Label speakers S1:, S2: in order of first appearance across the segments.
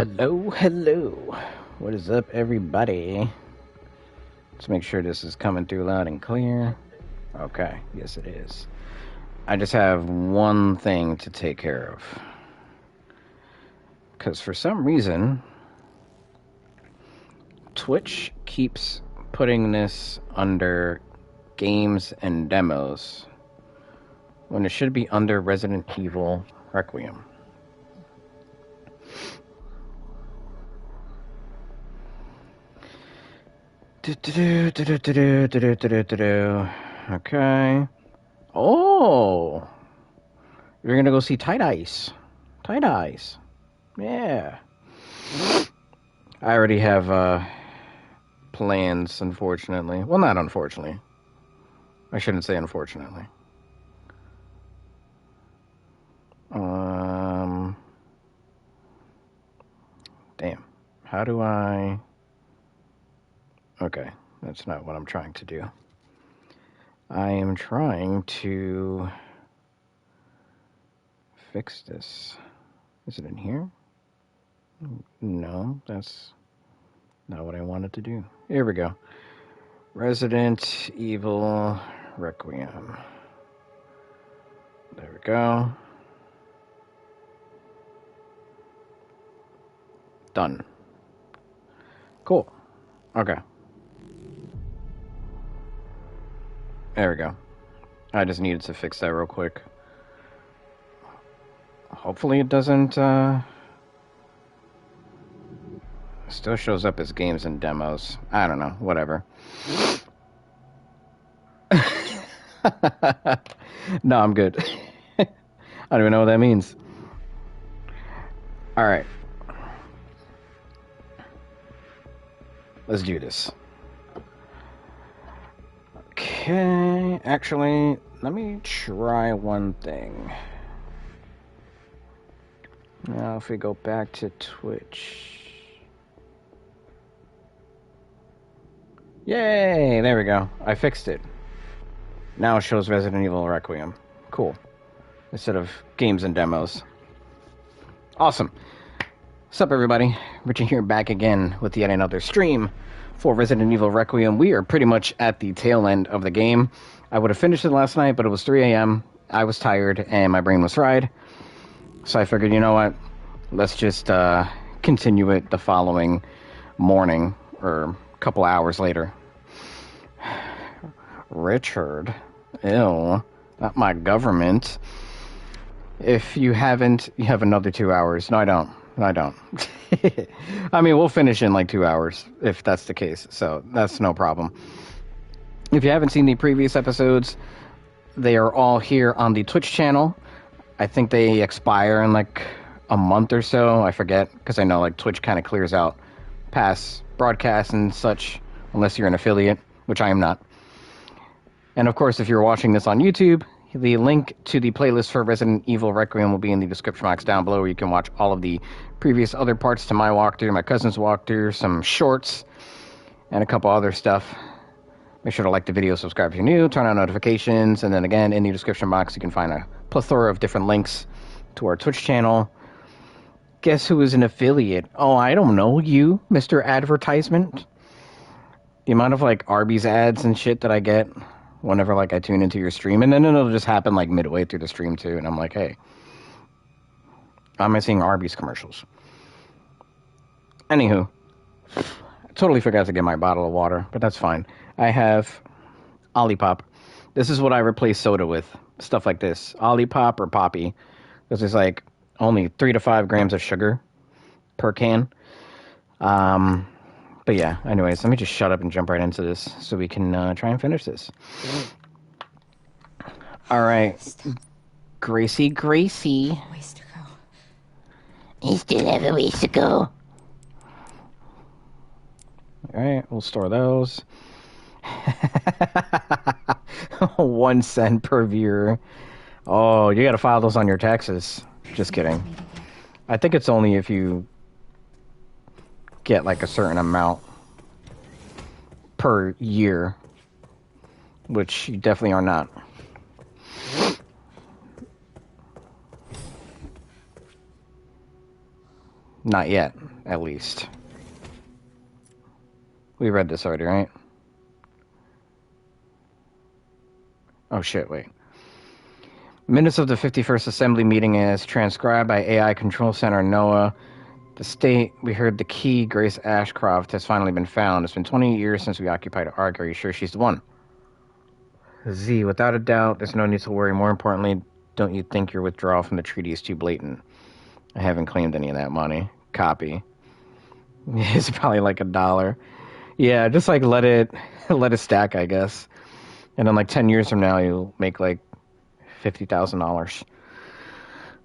S1: Hello, hello. What is up, everybody? Let's make sure this is coming through loud and clear. Okay, yes it is. I just have one thing to take care of. Because for some reason, Twitch keeps putting this under games and demos when it should be under Resident Evil Requiem. Okay. Oh! You're gonna go see Tight Ice. Tight Ice. Yeah. I already have plans, unfortunately. Well, not unfortunately. I shouldn't say unfortunately. Damn. How do I... Okay, that's not what I'm trying to do. I am trying to fix this. Is it in here? No, that's not what I wanted to do. Here we go. Resident Evil Requiem. There we go. Done. Cool. Okay. There we go. I just needed to fix that real quick. Hopefully it doesn't, still shows up as games and demos. I don't know. Whatever. No, I'm good. I don't even know what that means. Alright. Let's do this. Okay, actually, let me try one thing. Now, if we go back to Twitch. Yay! There we go. I fixed it. Now it shows Resident Evil Requiem. Cool. Instead of games and demos. Awesome. What's up, everybody? Richard here, back again with yet another stream for Resident Evil Requiem. We are pretty much at the tail end of the game. I would have finished it last night, but it was 3 a.m. I was tired, and my brain was fried. So I figured, you know what? Let's just continue it the following morning, or a couple hours later. Richard. Ew. Not my government. If you haven't, you have another 2 hours. No, I don't. I don't. I mean, we'll finish in like 2 hours, if that's the case. So that's no problem. If you haven't seen the previous episodes, they are all here on the Twitch channel. I think they expire in like a month or so. I forget, because I know like Twitch kind of clears out past broadcasts and such, unless you're an affiliate, which I am not. And of course, if you're watching this on YouTube, the link to the playlist for Resident Evil Requiem will be in the description box down below, where you can watch all of the previous other parts to my walkthrough, my cousin's walkthrough, some shorts, and a couple other stuff. Make sure to like the video, subscribe if you're new, turn on notifications, and then again, in the description box, you can find a plethora of different links to our Twitch channel. Guess who is an affiliate? Oh, I don't know. You, Mr. Advertisement? The amount of, like, Arby's ads and shit that I get whenever, like, I tune into your stream, and then it'll just happen, like, midway through the stream, too, and I'm like, hey, why am I seeing Arby's commercials? Anywho, I totally forgot to get my bottle of water, but that's fine. I have Olipop. This is what I replace soda with, stuff like this. Olipop or Poppy. This is, like, only 3 to 5 grams of sugar per can. But yeah, anyways, let me just shut up and jump right into this so we can try and finish this. All right. Gracie.
S2: Ways to go.
S3: You still have a ways to go.
S1: All right, we'll store those. 1 cent per viewer. Oh, you gotta file those on your taxes. Just kidding. I think it's only if you get like a certain amount per year, which you definitely are not. Not yet, at least. We read this already, right? Oh shit, wait. Minutes of the 51st Assembly meeting as transcribed by AI Control Center NOAA. The state, we heard the key, Grace Ashcroft, has finally been found. It's been 20 years since we occupied Ark. Are you sure she's the one? Z, without a doubt, there's no need to worry. More importantly, don't you think your withdrawal from the treaty is too blatant? I haven't claimed any of that money. Copy. It's probably like $1. Yeah, just like let it stack, I guess. And then like 10 years from now, you'll make like $50,000.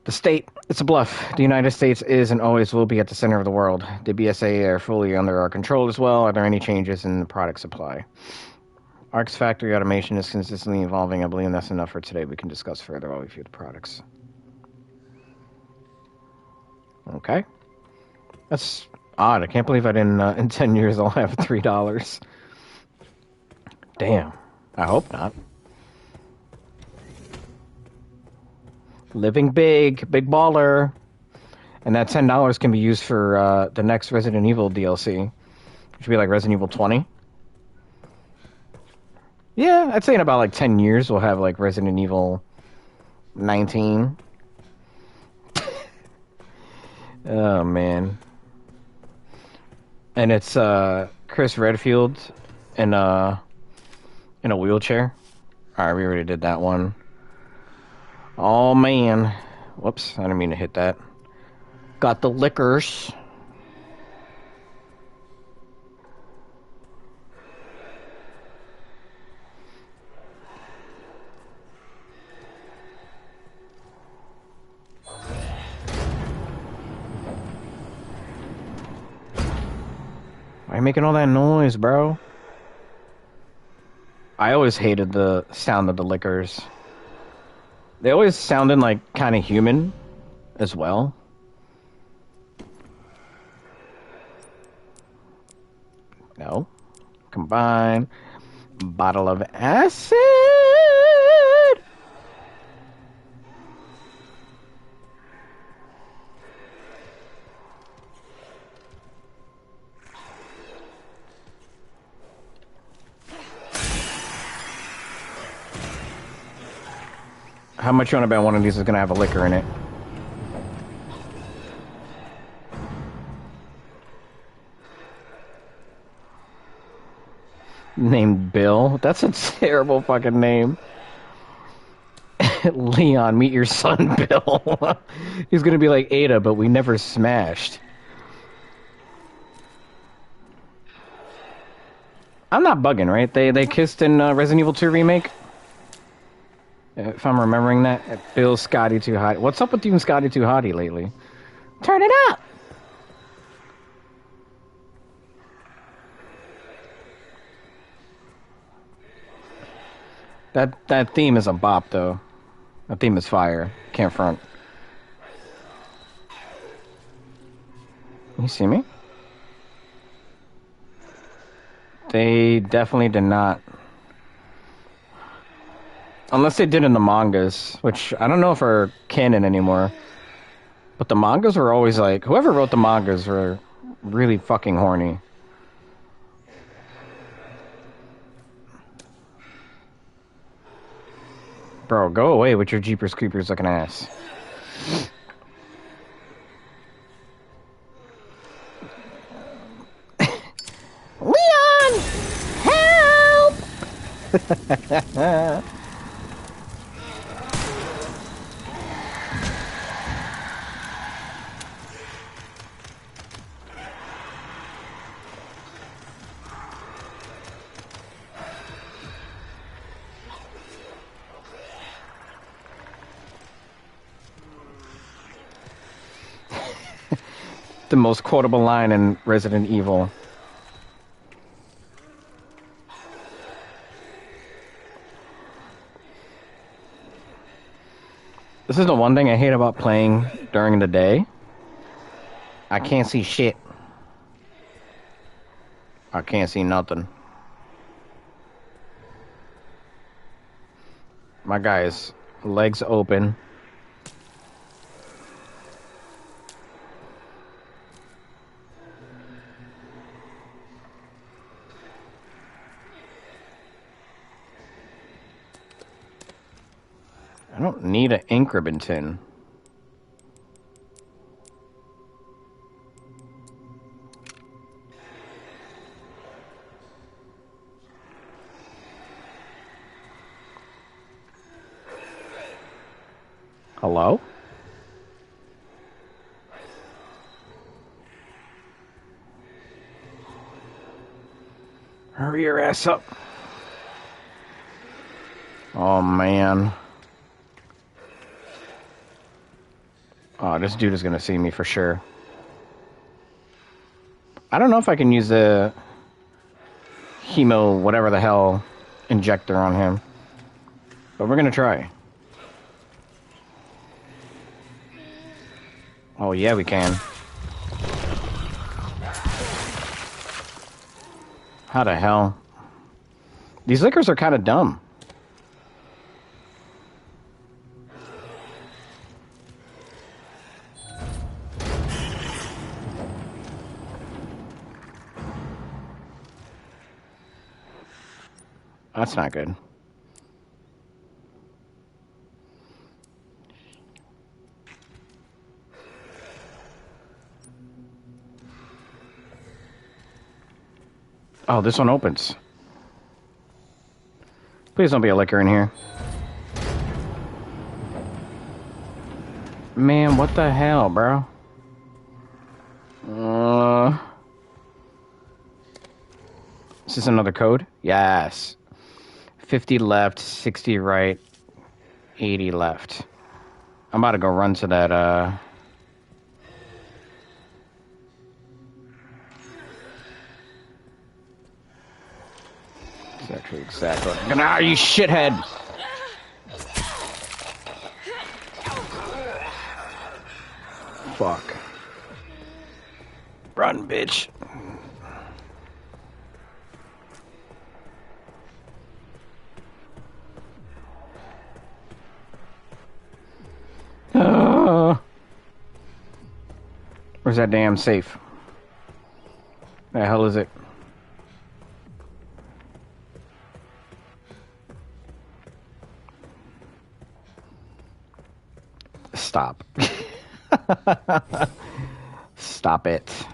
S1: The state, it's a bluff. The United States is and always will be at the center of the world. The BSA are fully under our control as well. Are there any changes in the product supply? ARC's factory automation is consistently evolving. I believe that's enough for today. We can discuss further while we view the products. Okay. That's odd. I can't believe I didn't, in 10 years I'll have $3. Damn. I hope not. Living big. Big baller. And that $10 can be used for the next Resident Evil DLC. Which would be like Resident Evil 20. Yeah, I'd say in about like 10 years we'll have like Resident Evil 19. Oh, man. And it's Chris Redfield in a wheelchair. Alright, we already did that one. Oh, man. Whoops, I didn't mean to hit that. Got the liquors. Why are you making all that noise, bro? I always hated the sound of the liquors. They always sounded like kind of human as well. No. Combine. Bottle of acid. How much you want to bet one of these is going to have a liquor in it? Named Bill? That's a terrible fucking name. Leon, meet your son, Bill. He's going to be like Ada, but we never smashed. I'm not bugging, right? They kissed in Resident Evil 2 Remake? If I'm remembering that. Bill, Scotty Too Hottie. What's up with you and Scotty Too Hottie lately? Turn it up! That theme is a bop, though. That theme is fire. Can't front. You see me? They definitely did not. Unless they did in the mangas, which I don't know if are canon anymore. But the mangas were always like... Whoever wrote the mangas were really fucking horny. Bro, go away with your Jeepers Creepers looking ass. Leon! Help! The most quotable line in Resident Evil. This is the one thing I hate about playing during the day. I can't see shit. I can't see nothing. My guy's legs open. I don't need an ink ribbon tin. Hello? Hurry your ass up. Oh, man. Oh, this dude is gonna see me for sure. I don't know if I can use the hemo, whatever the hell, injector on him. But we're gonna try. Oh, yeah, we can. How the hell? These lickers are kind of dumb. That's not good. Oh, this one opens. Please don't be a licker in here. Man, what the hell, bro? Is this another code? Yes. 50 left, 60 right, 80 left. I'm about to go run to that, It's actually exactly what I'm gonna... Ah, you shithead! Fuck. Run, bitch. Where's that damn safe? The hell is it? Stop. Stop it.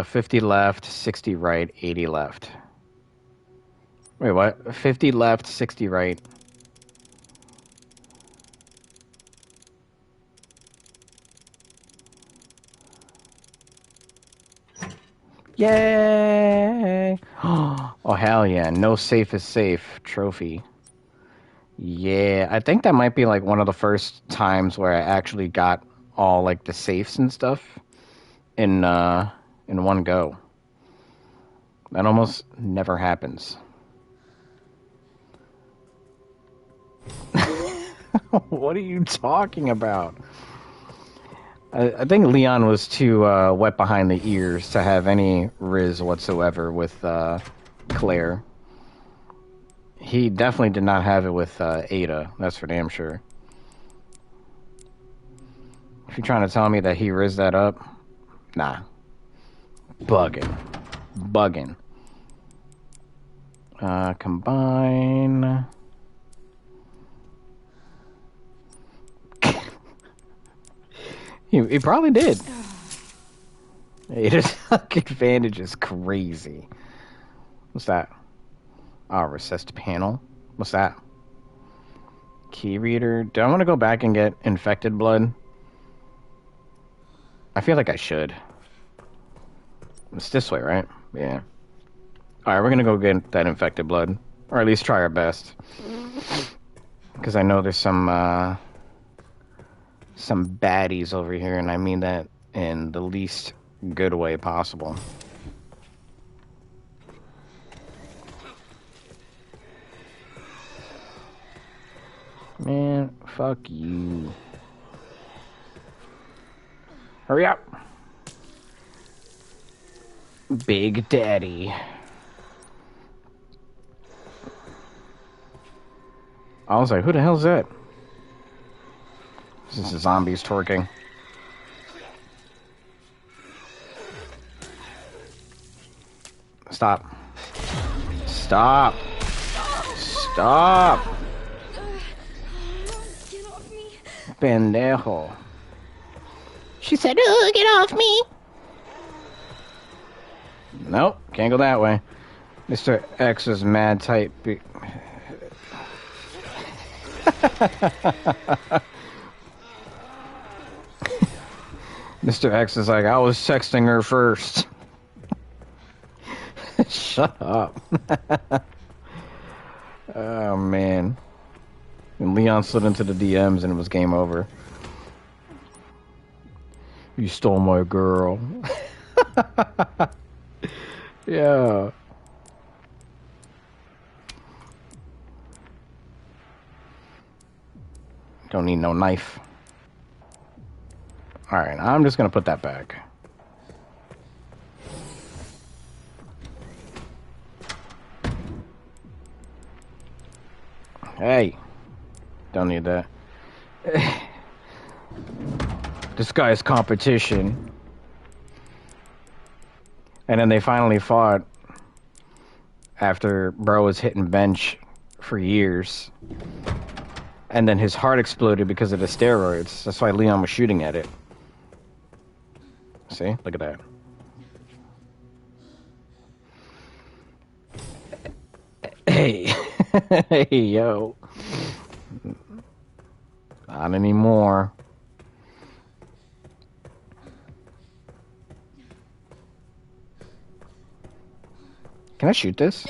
S1: 50 left, 60 right, 80 left. Wait, what? 50 left, 60 right. Yay! Oh, hell yeah. No safe is safe trophy. Yeah, I think that might be like one of the first times where I actually got all like the safes and stuff in one go. That almost never happens. What are you talking about? I think Leon was too wet behind the ears to have any riz whatsoever with Claire. He definitely did not have it with Ada. That's for damn sure. If you're trying to tell me that he rizzed that up, nah. Bugging. Bugging. Combine. He probably did. Ada's advantage is crazy. What's that? Oh, recessed panel. What's that? Key reader. Do I want to go back and get infected blood? I feel like I should. It's this way, right? Yeah. Alright, we're gonna go get that infected blood. Or at least try our best. Because I know there's some baddies over here, and I mean that in the least good way possible. Man, fuck you. Hurry up. Big Daddy. I was like, who the hell's that? This is zombies twerking. Stop. Stop. Stop!
S2: Get off me.
S1: Pendejo.
S2: She said, "Oh, get off me."
S1: Nope, can't go that way. Mr. X was mad tight. Mr. X is like, I was texting her first. Shut up. Oh, man. And Leon slid into the DMs and it was game over. You stole my girl. Yeah. Don't need no knife. Alright, I'm just gonna put that back. Hey. Don't need that. This guy's competition. And then they finally fought after bro was hitting bench for years. And then his heart exploded because of the steroids. That's why Leon was shooting at it. See? Look at that. Hey. Hey, yo. Not anymore. Can I shoot this?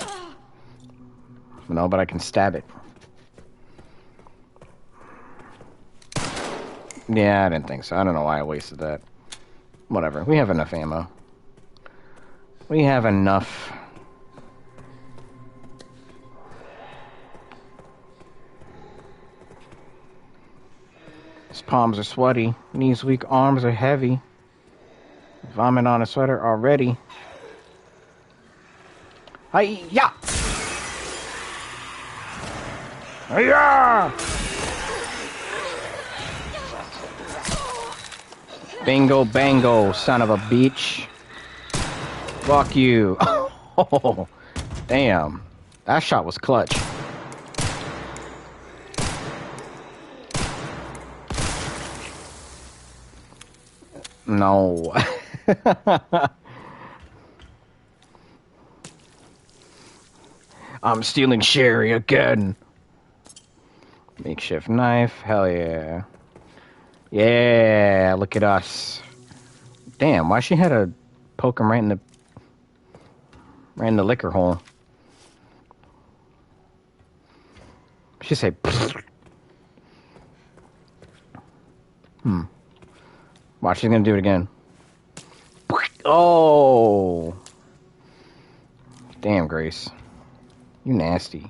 S1: No, but I can stab it. Yeah, I didn't think so. I don't know why I wasted that. Whatever. We have enough ammo. We have enough. His palms are sweaty. Knees weak. Arms are heavy. Vomit on a sweater already. Hi-ya! Hi-ya! Bingo bango, son of a bitch. Fuck you. Oh, damn. That shot was clutch. No. I'm stealing Sherry again. Makeshift knife. Hell yeah. Yeah, look at us. Damn, why she had to poke him right in the liquor hole? She say, Watch, she's gonna do it again. Oh. Damn, Grace. You nasty.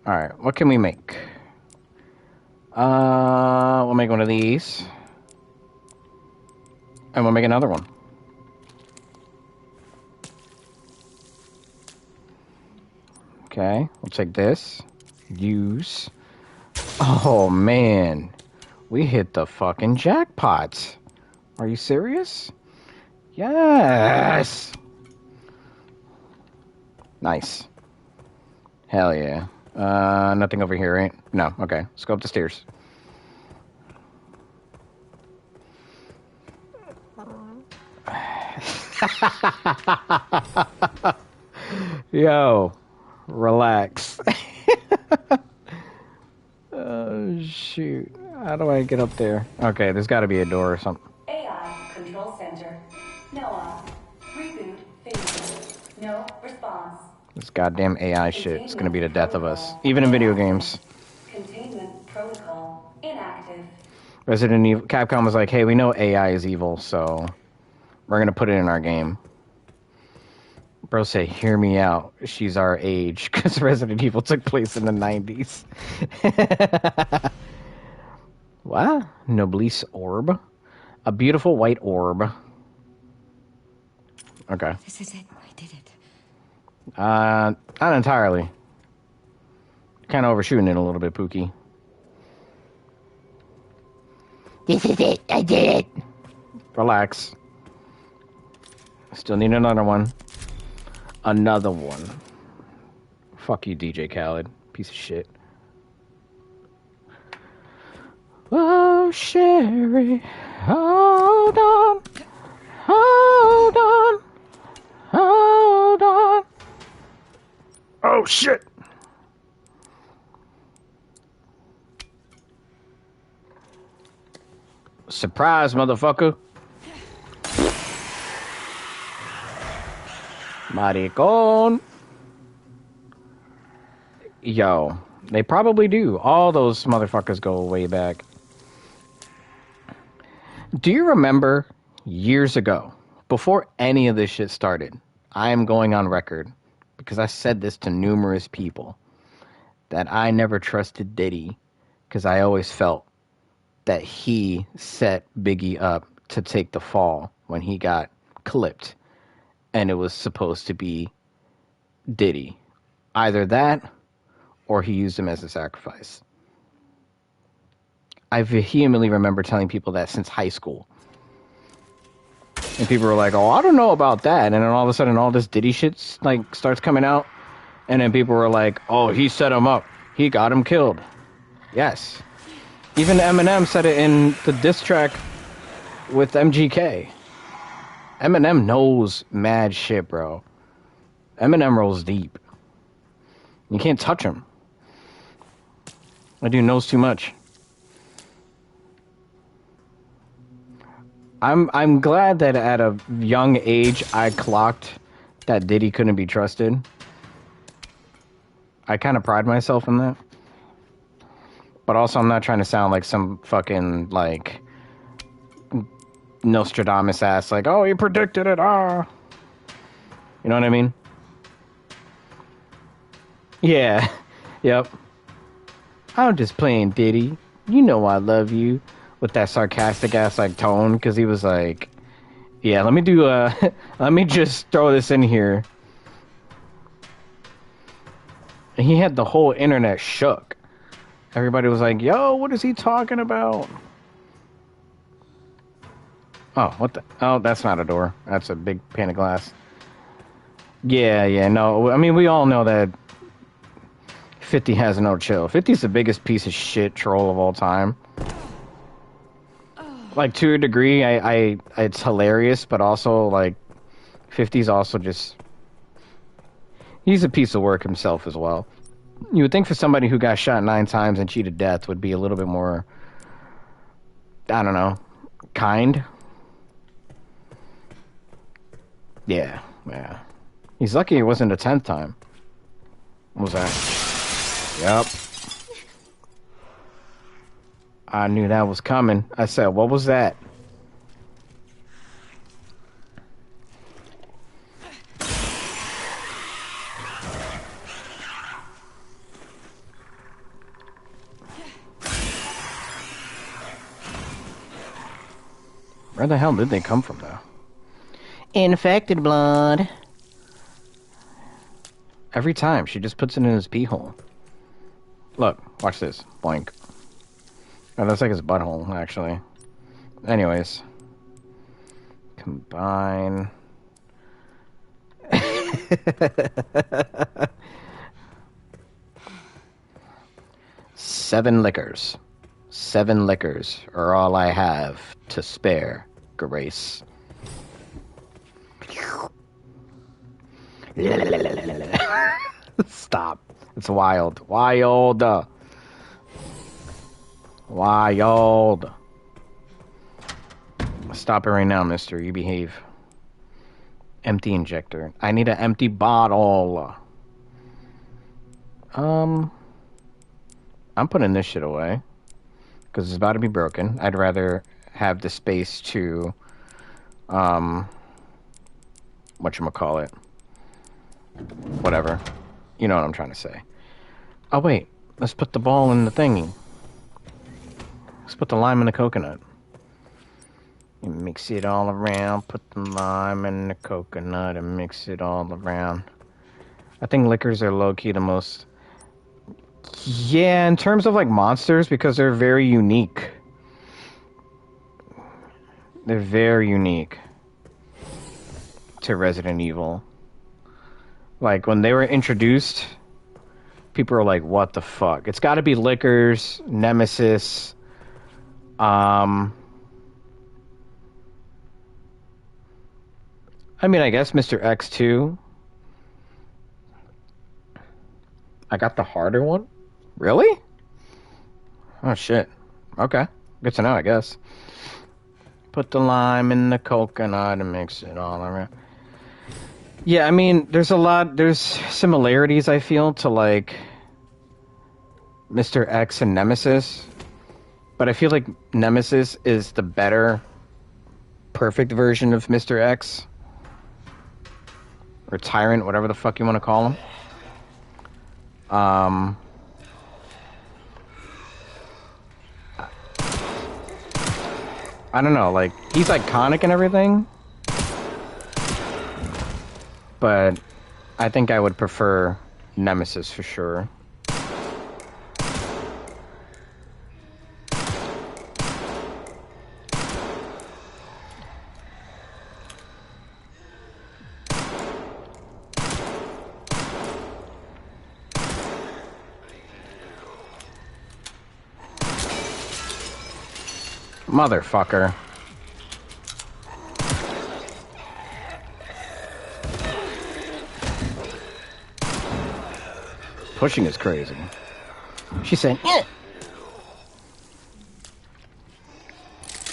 S1: Alright, what can we make? We'll make one of these. And we'll make another one. Okay, we'll take this. Use. Oh, man. We hit the fucking jackpot. Are you serious? Yes! Nice. Hell yeah. Nothing over here, right? No, okay. Let's go up the stairs. Yo, relax. Oh, shoot. How do I get up there? Okay, there's got to be a door or something.
S3: AI Control Center. Noah. Reboot phase. No response.
S1: This goddamn AI shit is gonna be the death of us. Even in video games.
S3: Containment protocol inactive.
S1: Resident Evil... Capcom was like, hey, we know AI is evil, so... we're gonna put it in our game. Bro say, hear me out. She's our age. Because Resident Evil took place in the 90s. What? Noblesse orb? A beautiful white orb. Okay.
S2: This is it. I did it.
S1: Not entirely. Kind of overshooting it a little bit, Pookie.
S2: This is it. I did it.
S1: Relax. Still need another one. Another one. Fuck you, DJ Khaled. Piece of shit. Oh, Sherry. Hold on. Hold on. Hold on. Oh, shit. Surprise, motherfucker. Maricon. Yo, they probably do. All those motherfuckers go way back. Do you remember years ago, before any of this shit started, I am going on record, because I said this to numerous people, that I never trusted Diddy, because I always felt that he set Biggie up to take the fall when he got clipped, and it was supposed to be Diddy. Either that, or he used him as a sacrifice. I vehemently remember telling people that since high school. And people were like, oh, I don't know about that. And then all of a sudden, all this Diddy shit like starts coming out. And then people were like, oh, he set him up. He got him killed. Yes. Even Eminem said it in the diss track with MGK. Eminem knows mad shit, bro. Eminem rolls deep. You can't touch him. That dude knows too much. I'm glad that at a young age I clocked that Diddy couldn't be trusted. I kind of pride myself in that. But also I'm not trying to sound like some fucking like Nostradamus ass like, oh, he predicted it, ah. You know what I mean? Yeah. Yep. I'm just playing Diddy. You know I love you. With that sarcastic ass like tone, because he was like, yeah, let me do let me just throw this in here. And he had the whole internet shook. Everybody was like, yo, what is he talking about? Oh, what the? Oh, that's not a door. That's a big pane of glass. Yeah, no. I mean, we all know that 50 has no chill. 50's the biggest piece of shit troll of all time. Like, to a degree, I it's hilarious, but also, like, 50's also just... He's a piece of work himself as well. You would think for somebody who got shot 9 times and cheated death would be a little bit more... I don't know. Kind? Yeah. He's lucky it wasn't the 10th time. What was that? Yep. I knew that was coming. I said, what was that? Where the hell did they come from, though? Infected blood. Every time, she just puts it in his pee hole. Look, watch this. Boink. Oh, that's like his butthole, actually. Anyways. Combine. Seven liquors. 7 liquors are all I have to spare, Grace. Stop. It's wild. Wild. Stop it right now, mister. You behave. Empty injector. I need an empty bottle. I'm putting this shit away. Because it's about to be broken. I'd rather have the space to, whatchamacallit. Whatever. You know what I'm trying to say. Oh, wait. Let's put the ball in the thingy. Let's put the lime in the coconut. You mix it all around. Put the lime in the coconut and mix it all around. I think liquors are low-key the most... Yeah, in terms of like monsters, because they're very unique. They're very unique to Resident Evil. Like, when they were introduced, people were like, what the fuck? It's got to be Lickers, Nemesis, I mean, I guess Mr. X too. I got the harder one? Really? Oh, shit. Okay. Good to know, I guess. Put the lime in the coconut and mix it all around. Yeah, I mean, there's similarities, I feel, to, like, Mr. X and Nemesis. But I feel like Nemesis is the better, perfect version of Mr. X. Or Tyrant, whatever the fuck you want to call him. I don't know, like, he's iconic and everything. But I think I would prefer Nemesis for sure. Motherfucker. Pushing is crazy. She said, eh.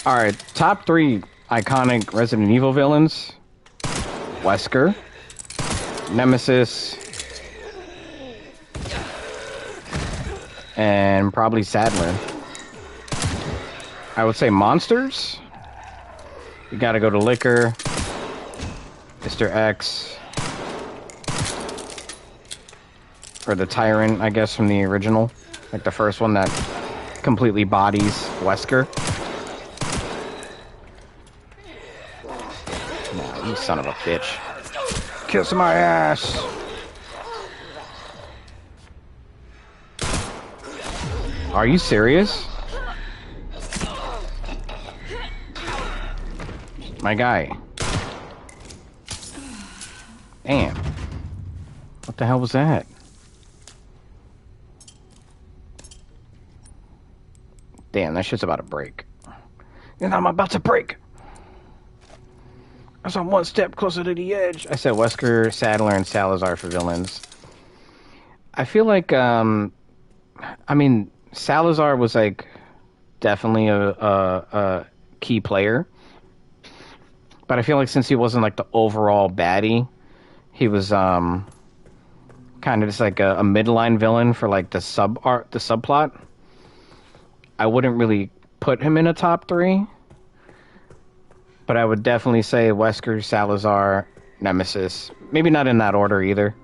S1: Alright, top 3 iconic Resident Evil villains. Wesker. Nemesis. And probably Sadler. I would say monsters. You gotta go to Liquor, Mr. X, or the Tyrant, I guess, from the original. Like the first one that completely bodies Wesker. Nah, you son of a bitch. Kiss my ass. Are you serious? My guy. Damn. What the hell was that? Damn, that shit's about to break. And I'm about to break. As I'm one step closer to the edge. I said Wesker, Sadler, and Salazar for villains. I feel like, I mean, Salazar was, like, definitely a key player. But I feel like since he wasn't, like, the overall baddie, he was, kind of just, like, a midline villain for, like, the subplot. I wouldn't really put him in a top 3. But I would definitely say Wesker, Salazar, Nemesis. Maybe not in that order either.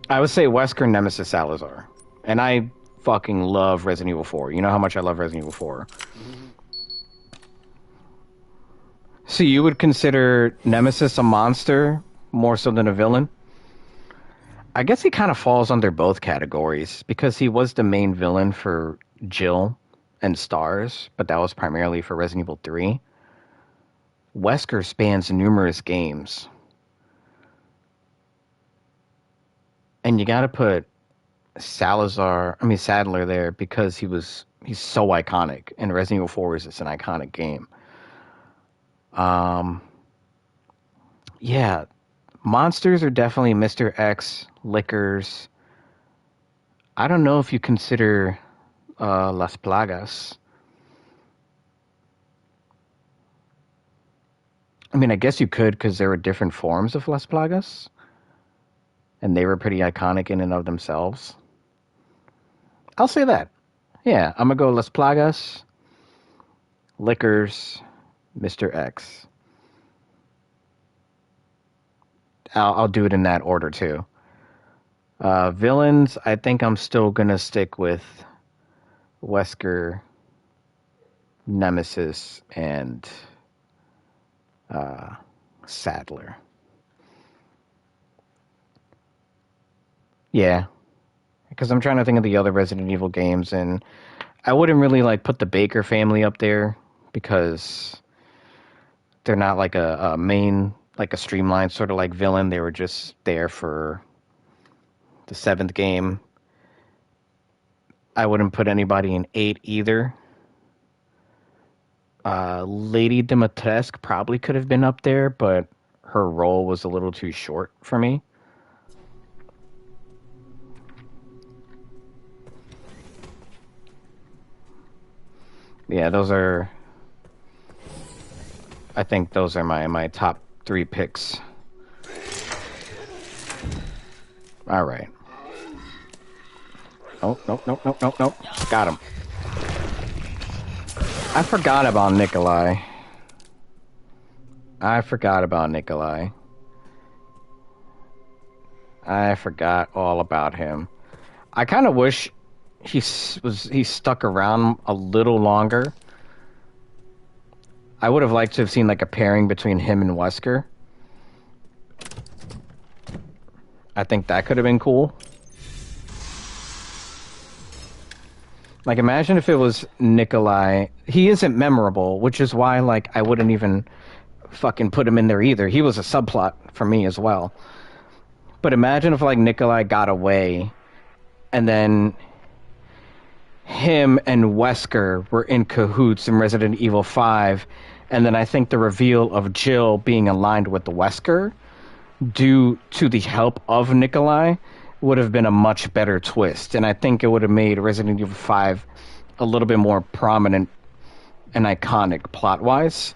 S1: I would say Wesker, Nemesis, Salazar. And I fucking love Resident Evil 4. You know how much I love Resident Evil 4. So you would consider Nemesis a monster more so than a villain? I guess he kind of falls under both categories because he was the main villain for Jill and Stars, but that was primarily for Resident Evil 3. Wesker spans numerous games. And you gotta put Sadler there because he's so iconic. And Resident Evil 4 is just an iconic game. Yeah, monsters are definitely Mr. X, Lickers. I don't know if you consider Las Plagas. I mean, I guess you could because there were different forms of Las Plagas. And they were pretty iconic in and of themselves. I'll say that. Yeah, I'm going to go Las Plagas, Lickers, Mr. X. I'll do it in that order, too. Villains, I think I'm still going to stick with Wesker, Nemesis, and Sadler. Yeah. Because I'm trying to think of the other Resident Evil games, and I wouldn't really, like, put the Baker family up there because they're not, like, a main, like, a streamlined sort of, like, villain. They were just there for the 7th game. I wouldn't put anybody in 8 either. Lady Dimitrescu probably could have been up there, but her role was a little too short for me. Yeah, I think those are my top 3 picks. All right. Oh, nope. Got him. I forgot about Nikolai. I forgot all about him. I kind of wish he stuck around a little longer. I would have liked to have seen like a pairing between him and Wesker. I think that could have been cool. Like, imagine if it was Nikolai. He isn't memorable, which is why, like, I wouldn't even fucking put him in there either. He was a subplot for me as well. But imagine if, like, Nikolai got away, and then him and Wesker were in cahoots in Resident Evil 5, and then I think the reveal of Jill being aligned with the Wesker, due to the help of Nikolai, would have been a much better twist, and I think it would have made Resident Evil 5 a little bit more prominent and iconic plot-wise.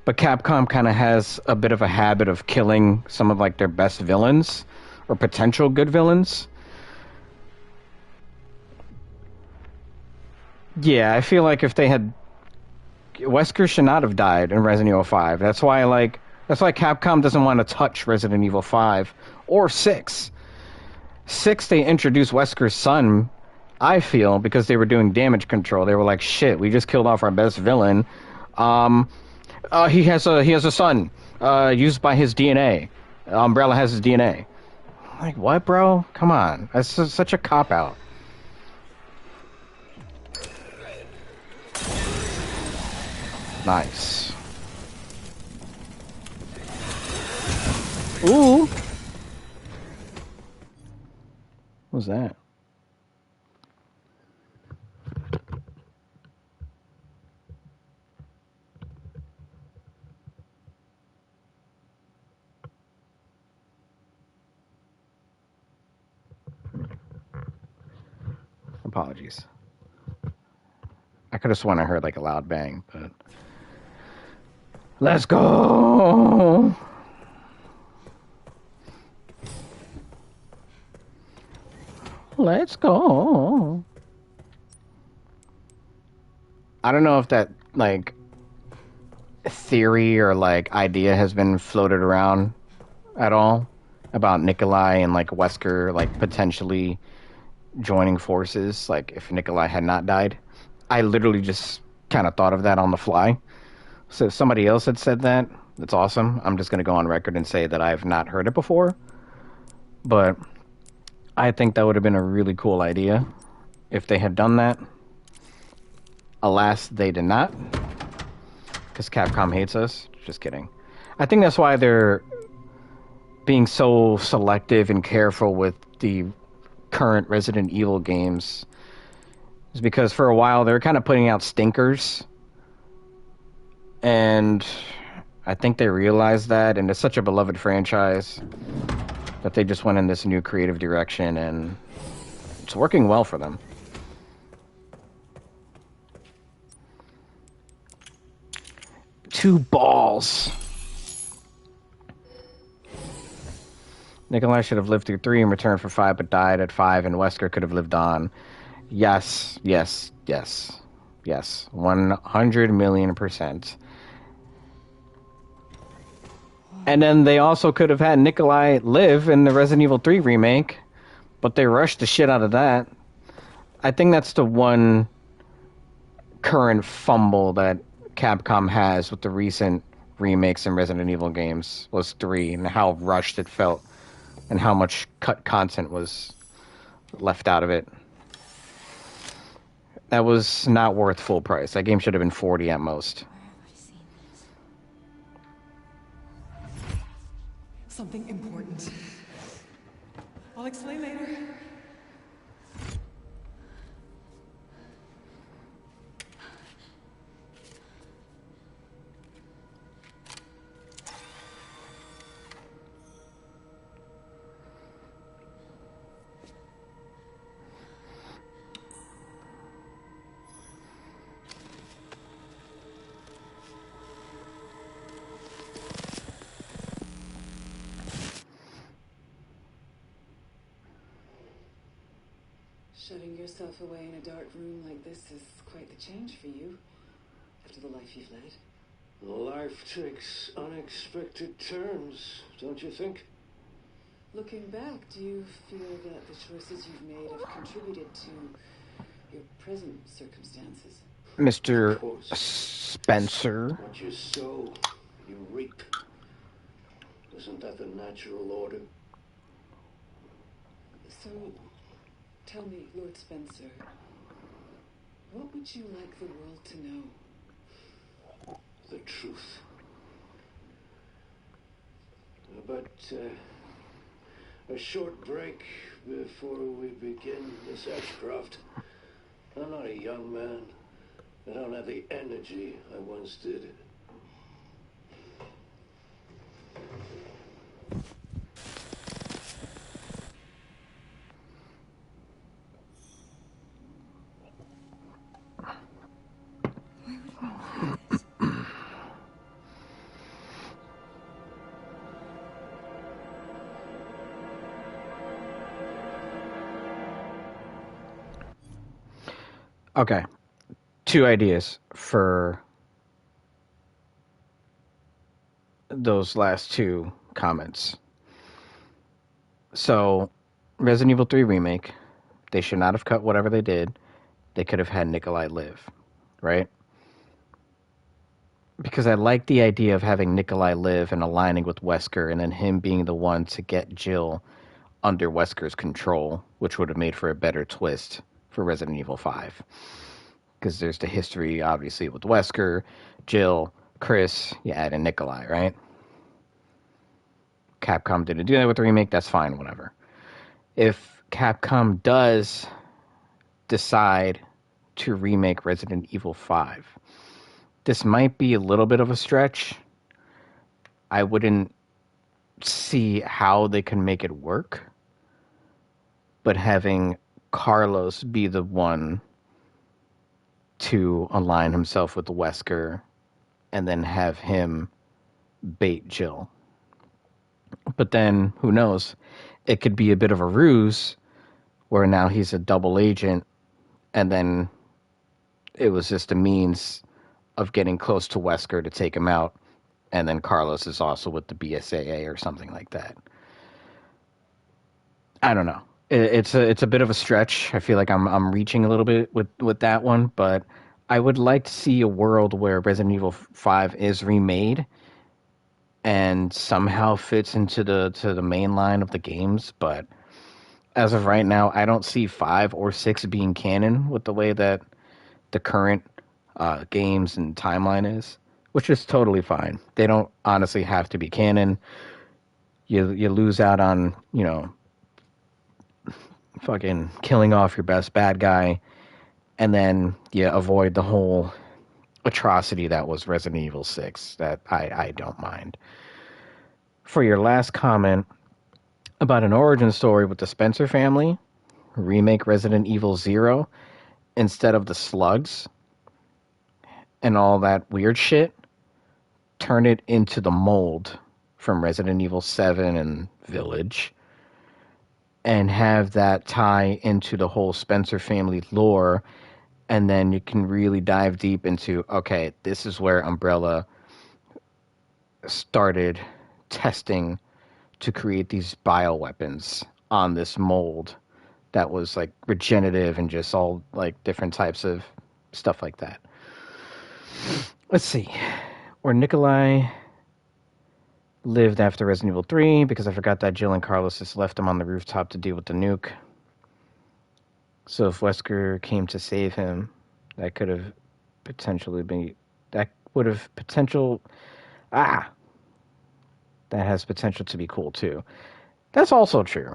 S1: But Capcom kind of has a bit of a habit of killing some of like their best villains or potential good villains. Yeah, I feel like if they had Wesker should not have died in Resident Evil 5. That's why Capcom doesn't want to touch Resident Evil 5 or 6. 6, they introduced Wesker's son, I feel, because they were doing damage control. They were like, shit, we just killed off our best villain. He has a son, used by his DNA. Umbrella has his DNA. Like, what, bro? Come on. That's such a cop-out. Nice. Ooh. What was that? Apologies. I could have sworn I heard like a loud bang, but let's go. Let's go. I don't know if that like theory or like idea has been floated around at all about Nikolai and like Wesker like potentially joining forces, like if Nikolai had not died. I literally just kind of thought of that on the fly. So if somebody else had said that, that's awesome. I'm just going to go on record and say that I've not heard it before. But I think that would have been a really cool idea if they had done that. Alas, they did not. Because Capcom hates us. Just kidding. I think that's why they're being so selective and careful with the current Resident Evil games. Is because for a while they were kind of putting out stinkers. And I think they realized that, and it's such a beloved franchise that they just went in this new creative direction, and it's working well for them. Two balls. Nikolai should have lived through 3 and returned for 5, but died at 5, and Wesker could have lived on. Yes. 100 million %. And then they also could have had Nikolai live in the Resident Evil 3 remake, but they rushed the shit out of that. I think that's the one current fumble that Capcom has with the recent remakes in Resident Evil games, was 3, and how rushed it felt, and how much cut content was left out of it. That was not worth full price. That game should have been $40 at most.
S4: Something important. I'll explain later. Shutting yourself away in a dark room like this is quite the change for you, after the life you've led.
S5: Life takes unexpected turns, don't you think?
S4: Looking back, do you feel that the choices you've made have contributed to your present circumstances?
S1: Mr. Spencer.
S5: What you sow, you reap. Isn't that the natural order?
S4: So, tell me, Lord Spencer, what would you like the world to know?
S5: The truth. But a short break before we begin, Miss Ashcroft. I'm not a young man. I don't have the energy I once did.
S1: Okay. 2 ideas for those last 2 comments. So, Resident Evil 3 Remake, they should not have cut whatever they did. They could have had Nikolai live, right? Because I like the idea of having Nikolai live and aligning with Wesker, and then him being the one to get Jill under Wesker's control, which would have made for a better twist for Resident Evil 5. Because there's the history, obviously, with Wesker, Jill, Chris, you add in Nikolai, right? Capcom didn't do that with the remake, that's fine, whatever. If Capcom does decide to remake Resident Evil 5, this might be a little bit of a stretch. I wouldn't see how they can make it work, but having Carlos be the one to align himself with Wesker and then have him bait Jill. But then, who knows? It could be a bit of a ruse where now he's a double agent and then it was just a means of getting close to Wesker to take him out, and then Carlos is also with the BSAA or something like that. I don't know. It's a bit of a stretch. I feel like I'm reaching a little bit with that one, but I would like to see a world where Resident Evil 5 is remade and somehow fits into the main line of the games. But as of right now, I don't see 5 or 6 being canon with the way that the current games and timeline is, which is totally fine. They don't honestly have to be canon. You lose out on, fucking killing off your best bad guy, and then you avoid the whole atrocity that was Resident Evil 6 that I don't mind. For your last comment about an origin story with the Spencer family, remake Resident Evil 0 instead of the slugs and all that weird shit, turn it into the mold from Resident Evil 7 and Village, and have that tie into the whole Spencer family lore, and then you can really dive deep into, okay, this is where Umbrella started testing to create these bioweapons on this mold that was like regenerative and just all like different types of stuff like that. Let's see. Where Nikolai lived after Resident Evil 3, because I forgot that Jill and Carlos just left him on the rooftop to deal with the nuke. So if Wesker came to save him, that could have potentially been... That would have potential... That has potential to be cool, too. That's also true.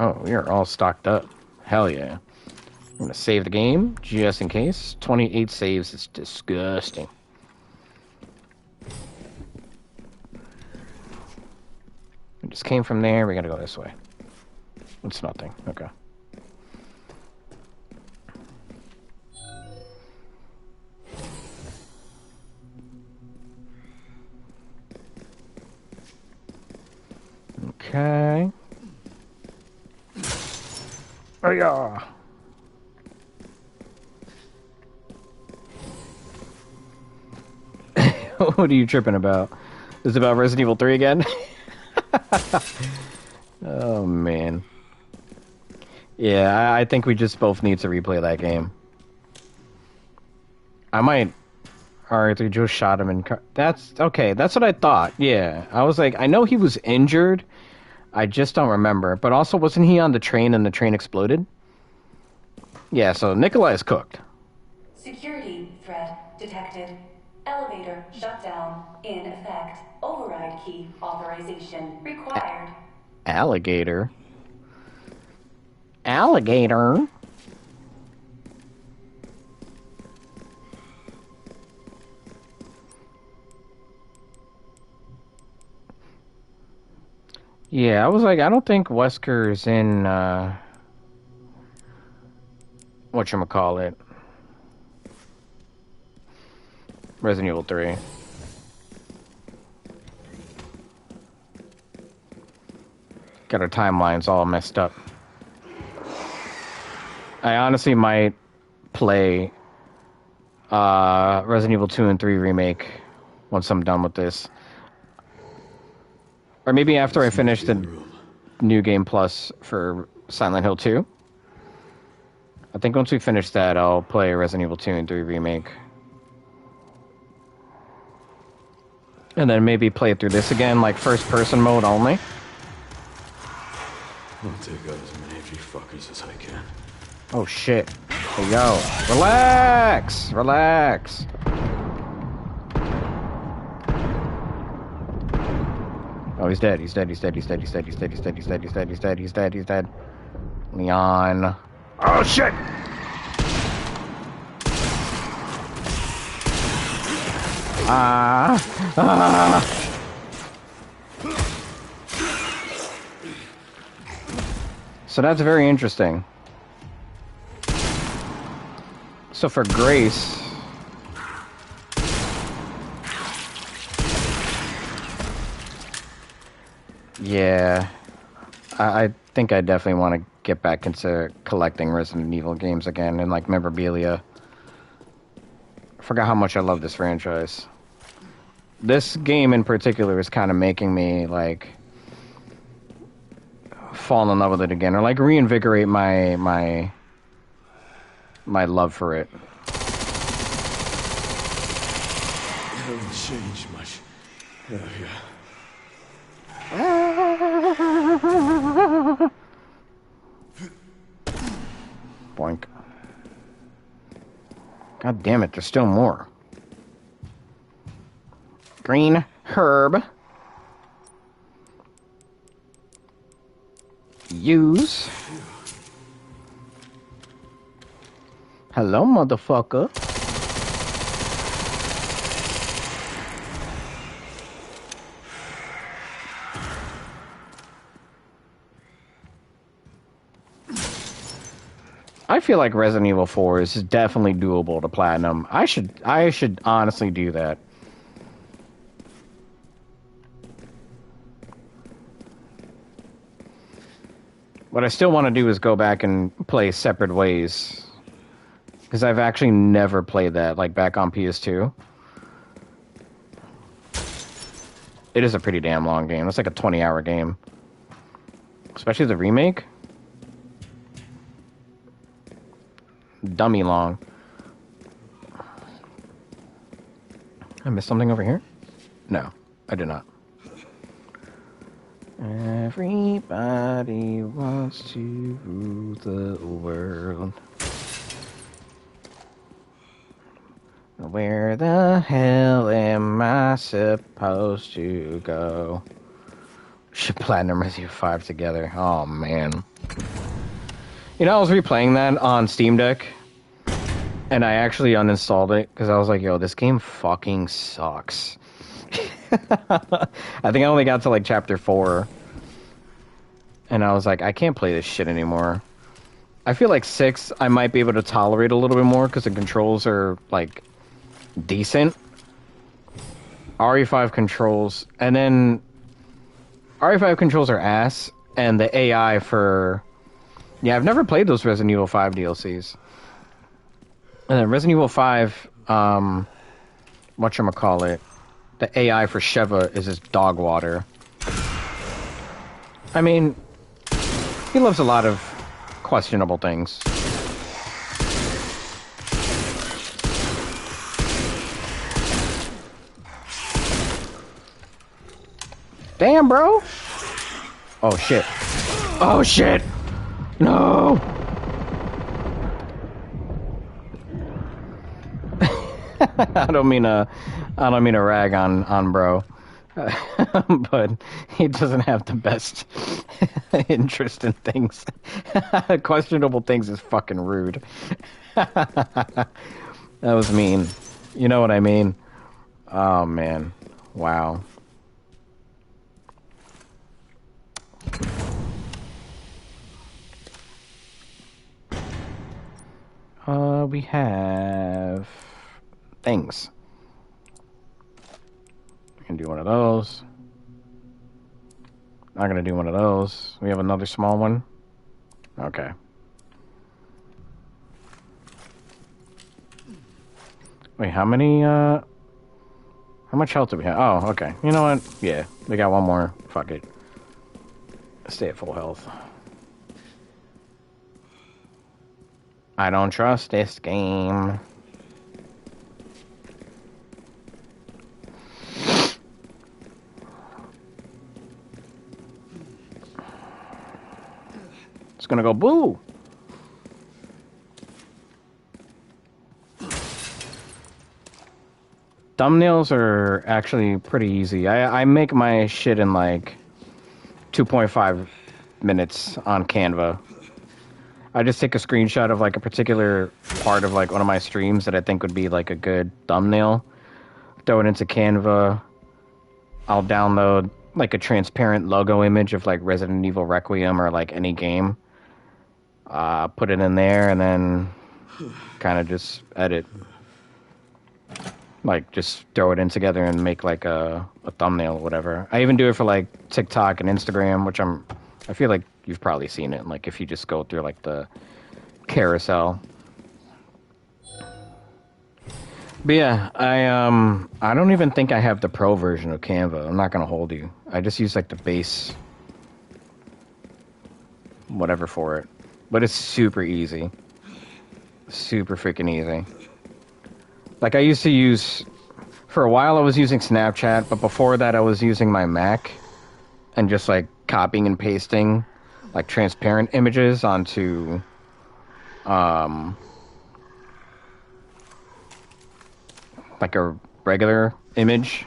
S1: Oh, we are all stocked up. Hell yeah. I'm gonna save the game, just in case. 28 saves is disgusting. We just came from there, we gotta go this way. It's nothing, okay. Okay. Oh yeah. What are you tripping about? Is it about Resident Evil 3 again? Oh man. Yeah, I think we just both need to replay that game. I might. Alright, they just shot him in. That's okay. That's what I thought. Yeah, I was like, I know he was injured. I just don't remember. But also, wasn't he on the train and the train exploded? Yeah, so Nikolai is cooked.
S3: Security threat detected. Elevator shut down. In effect. Override key authorization required.
S1: Alligator. Alligator. Yeah, I was like, I don't think Wesker's in, whatchamacallit, Resident Evil 3. Got our timelines all messed up. I honestly might play, Resident Evil 2 and 3 remake once I'm done with this. Or maybe after I finish the New Game Plus for Silent Hill 2. I think once we finish that, I'll play Resident Evil 2 and 3 remake. And then maybe play through this again, like first-person mode only.
S6: I'll take out as many of you fuckers as I can.
S1: Oh shit. Here we go. Relax! Relax. Oh, he's dead. He's dead. He's dead. He's dead. He's dead. He's dead. He's dead. He's dead. He's dead. He's dead. He's dead. He's dead. Leon. Oh shit! So that's very interesting. So for Grace, yeah, I think I definitely want to get back into collecting Resident Evil games again and like memorabilia. I forgot how much I love this franchise. This game in particular is kind of making me like fall in love with it again, or like reinvigorate my love for it.
S6: It doesn't change much. Yeah.
S1: Boink. God damn it, there's still more. Green herb. Use. Hello, motherfucker. I feel like Resident Evil 4 is definitely doable to platinum. I should honestly do that. What I still want to do is go back and play Separate Ways. Because I've actually never played that, like, back on PS2. It is a pretty damn long game. It's like a 20-hour game. Especially the remake. Dummy long. I missed something over here? No, I did not. Everybody wants to rule the world. Where the hell am I supposed to go? Should platinum Resident Evil 5 together. Oh man. You know, I was replaying that on Steam Deck, and I actually uninstalled it because I was like, yo, this game fucking sucks. I think I only got to like chapter 4, and I was like, I can't play this shit anymore. I feel like 6 I might be able to tolerate a little bit more because the controls are like decent. RE5 controls, and then RE5 controls are ass, and the AI for... Yeah, I've never played those Resident Evil 5 DLCs. And then Resident Evil 5, whatchamacallit, the AI for Sheva is just dog water. I mean, he loves a lot of questionable things. Damn, bro! Oh, shit. Oh, shit! No! I don't mean to rag on bro. But he doesn't have the best interest in things. Questionable things is fucking rude. That was mean. You know what I mean? Oh, man. Wow. We have things. We can do one of those. Not gonna do one of those. We have another small one. Okay. Wait, how many, how much health do we have? Oh, okay. You know what? Yeah, we got one more. Fuck it. Stay at full health. I don't trust this game. It's gonna go boo. Thumbnails are actually pretty easy. I make my shit in like 2.5 minutes on Canva. I just take a screenshot of like a particular part of like one of my streams that I think would be like a good thumbnail. Throw it into Canva. I'll download like a transparent logo image of like Resident Evil Requiem or like any game. Put it in there and then kind of just edit. Like just throw it in together and make like a thumbnail or whatever. I even do it for like TikTok and Instagram, which I feel like you've probably seen it. Like if you just go through like the carousel. But yeah, I don't even think I have the pro version of Canva. I'm not gonna hold you. I just use like the base whatever for it. But it's super easy. Super freaking easy. Like I used to use, for a while I was using Snapchat, but before that I was using my Mac and just like copying and pasting like transparent images onto like a regular image.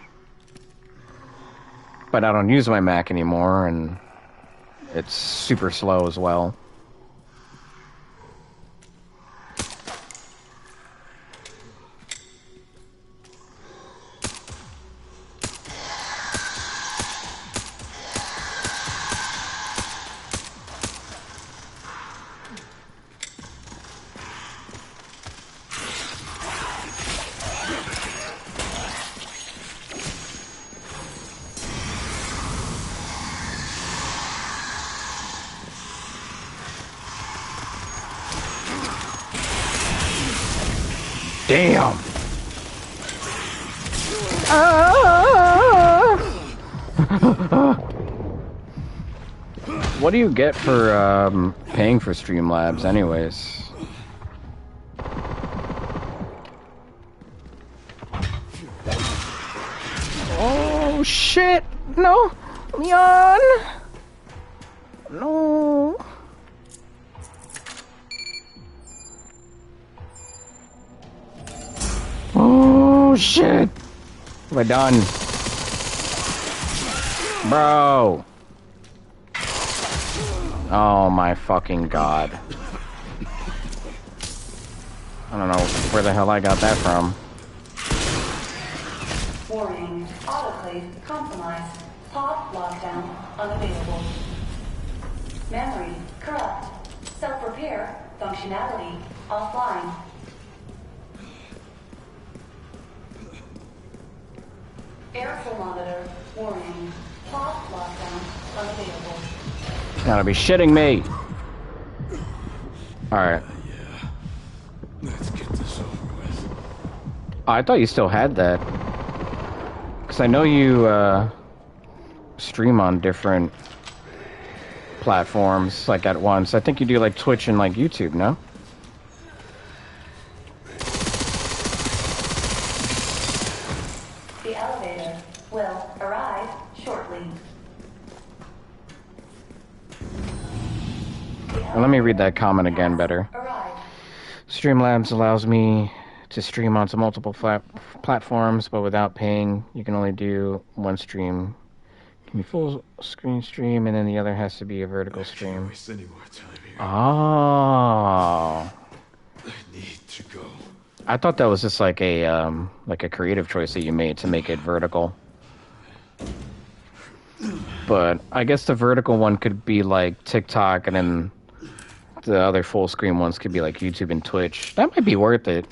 S1: But I don't use my Mac anymore and it's super slow as well. Damn! What do you get for paying for Streamlabs anyways? Oh shit! No! Leon! No! Oh shit! What have I done? Bro! Oh my fucking god. I don't know where the hell I got that from.
S3: Warning, autoclave compromised. Pod lockdown unavailable. Memory corrupt. Self-repair functionality offline. Airflow monitor warning. Pod lockdown unavailable.
S1: Gotta be shitting me. Alright.
S6: Yeah. Let's get this over with.
S1: Oh, I thought you still had that. Because I know you stream on different platforms like at once. I think you do like Twitch and like YouTube, no?
S3: The elevator will arrive shortly.
S1: Well, let me read that comment again better.
S3: Arrive.
S1: Streamlabs allows me to stream onto multiple platforms, but without paying. You can only do one stream. Can be full screen stream, and then the other has to be a vertical stream.
S6: Can't waste any more time here.
S1: Oh.
S6: I need to go.
S1: I thought that was just like a creative choice that you made to make it vertical. But I guess the vertical one could be like TikTok, and then the other full screen ones could be like YouTube and Twitch. That might be worth it.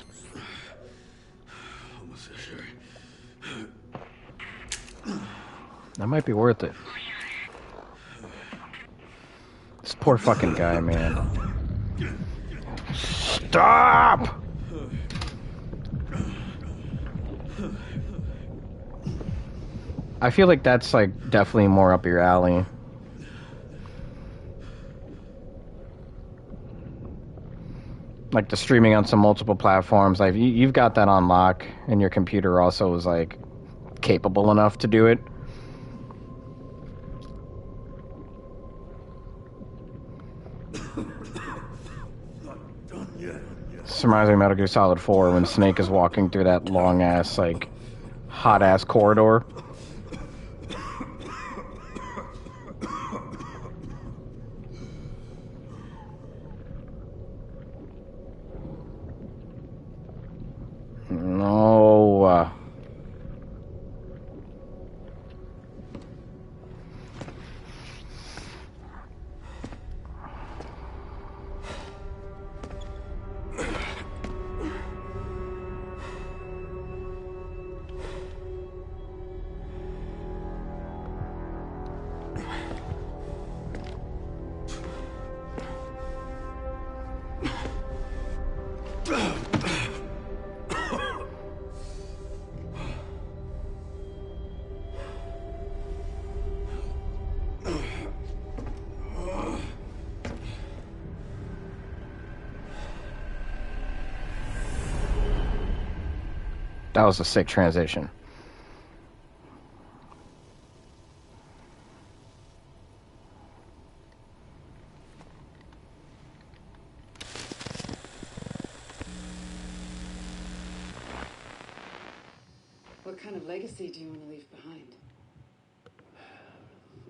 S6: Almost sure.
S1: That might be worth it. This poor fucking guy, man. Stop! I feel like that's like definitely more up your alley. Like the streaming on some multiple platforms, like you've got that on lock, and your computer also is like capable enough to do it. This reminds me of Metal Gear Solid 4 when Snake is walking through that long ass, like hot ass corridor. No. That was a sick transition.
S4: What kind of legacy do you want to leave behind?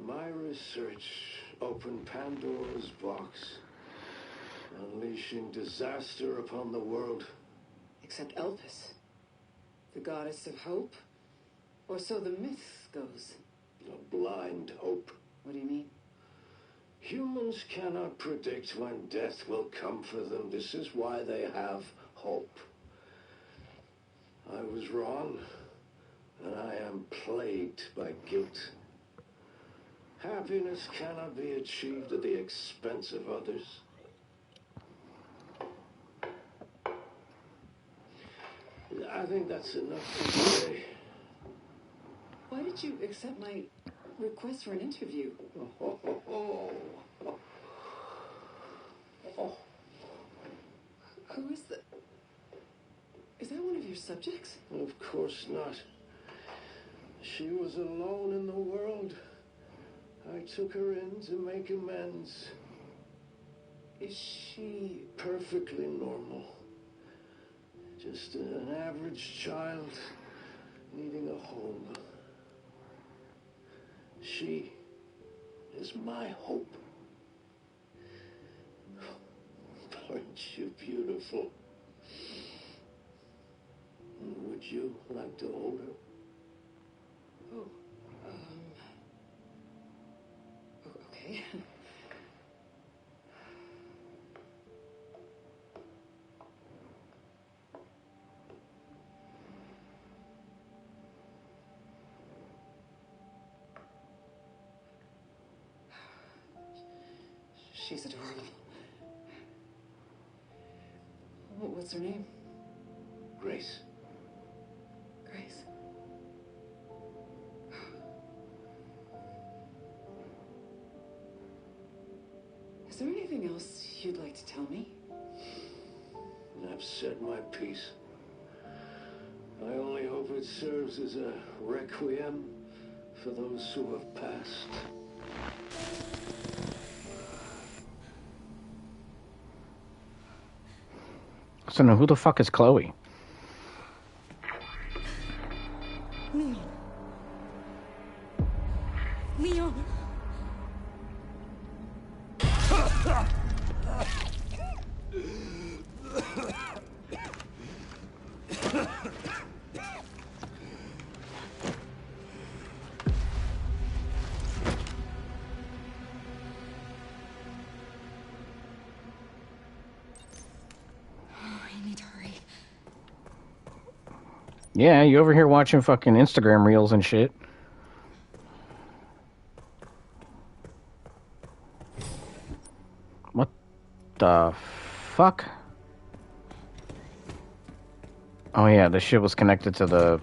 S5: My research opened Pandora's box, unleashing disaster upon the world.
S4: Except Elpis, the goddess of hope? Or so the myth goes.
S5: A blind hope.
S4: What do you mean?
S5: Humans cannot predict when death will come for them. This is why they have hope. I was wrong, and I am plagued by guilt. Happiness cannot be achieved at the expense of others. I think that's enough for today.
S4: Why did you accept my request for an interview? Who is that? Is that one of your subjects?
S5: Of course not. She was alone in the world. I took her in to make amends.
S4: Is she...
S5: Perfectly normal. Just an average child needing a home. She is my hope. You're beautiful. Would you like to hold her?
S4: Oh, okay. She's adorable. What's her name?
S5: Grace.
S4: Grace. Is there anything else you'd like to tell me?
S5: I've said my piece. I only hope it serves as a requiem for those who have passed.
S1: So now, who the fuck is Chloe?
S2: Leon. Leon. I need to hurry.
S1: Yeah, you over here watching fucking Instagram reels and shit. What the fuck? Oh yeah, this shit was connected to the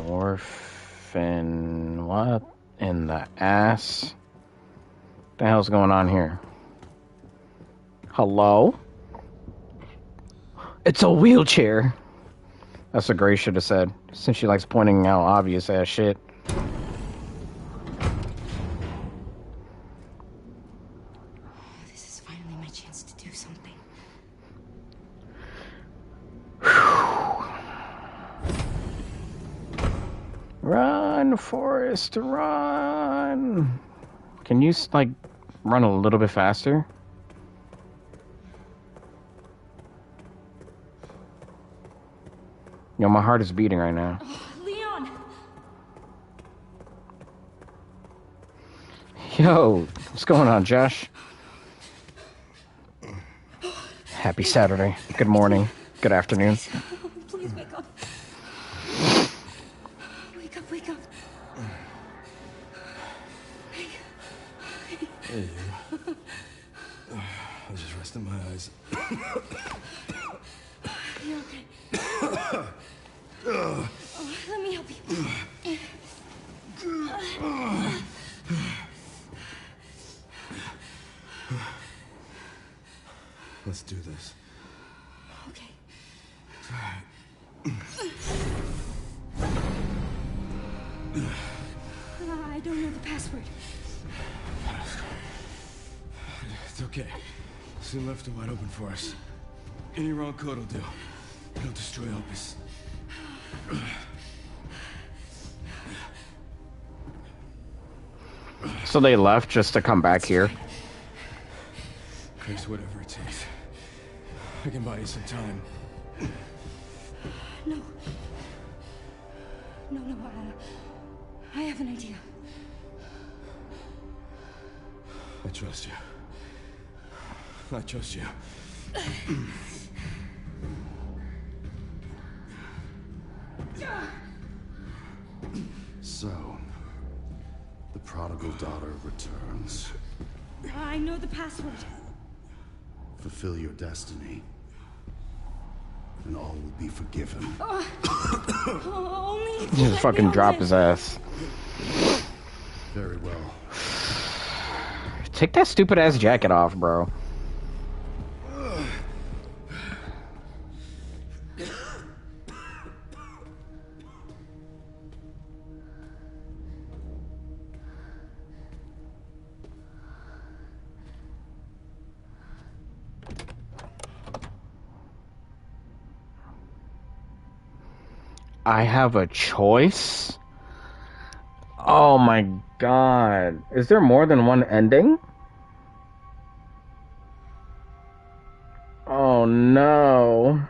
S1: orphan. What in the ass? The hell's going on here? Hello? It's a wheelchair. That's what Grace should have said, since she likes pointing out obvious ass shit.
S2: This is finally my chance to do something.
S1: Run, Forrest, run! Can you, like, run a little bit faster? Yo, my heart is beating right now.
S2: Oh, Leon!
S1: Yo, what's going on, Josh? Happy Saturday. Good morning. Good afternoon.
S2: Please wake up. Wake up, wake up.
S6: Hey, you. I was just resting my eyes.
S2: You're okay. Oh, let me help you.
S6: Let's do this.
S2: Okay. I don't know the password.
S6: It's okay. Soon left it wide open for us. Any wrong code will do. It'll destroy Opus.
S1: So they left just to come back here?
S6: Chris, whatever it takes. I can buy you some time.
S2: No. No, I have an idea.
S6: I trust you. I trust you.
S7: So, the prodigal daughter returns.
S2: I know the password.
S7: Fulfill your destiny, and all will be forgiven.
S2: Only if
S1: He
S2: you
S1: just
S2: let
S1: fucking
S2: me on
S1: drop
S2: this.
S1: his ass.
S7: Very well.
S1: Take that stupid ass jacket off, bro. I have a choice? Oh my god. Is there more than one ending? Oh no.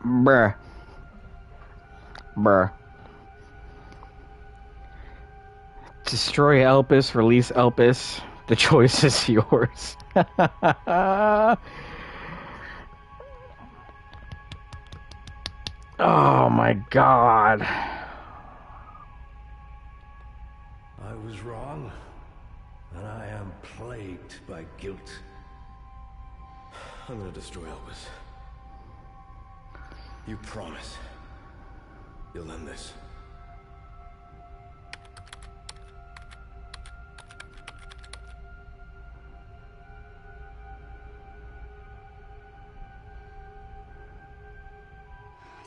S1: Bruh. Bruh. Destroy Elpis, release Elpis. The choice is yours. Oh my god.
S5: I was wrong, and I am plagued by guilt.
S6: I'm gonna destroy Elvis. You promise you'll end this.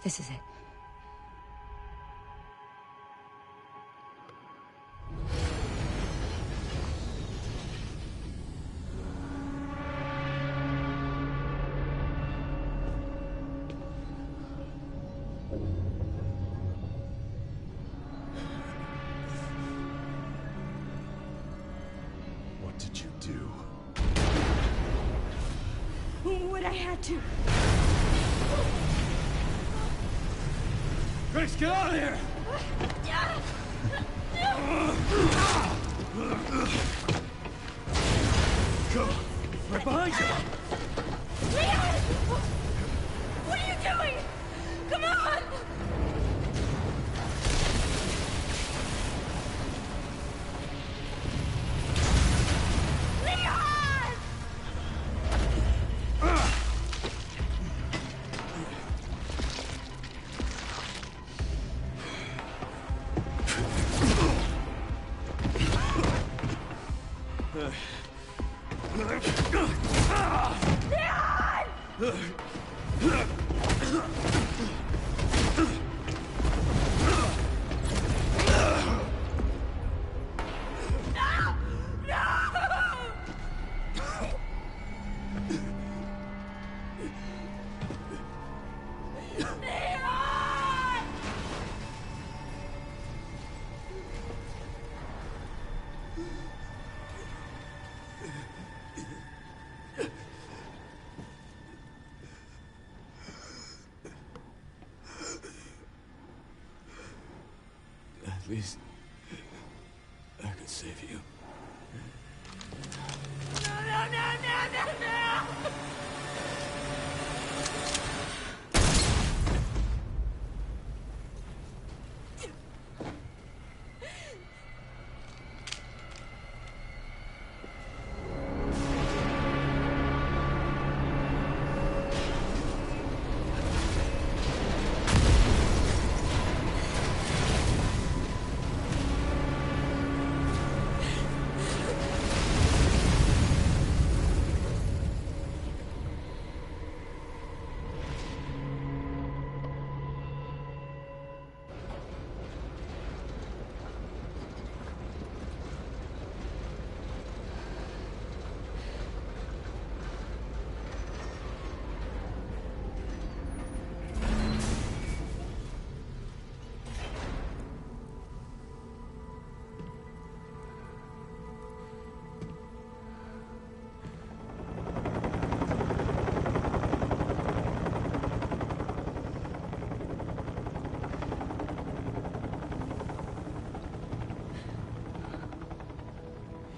S2: This is it.
S7: What did you do?
S2: What I had to.
S6: Grace, get out of here! Go! Right behind you!
S2: Leon! What are you doing? Come on! Leon!
S6: At least I could save you.
S2: No!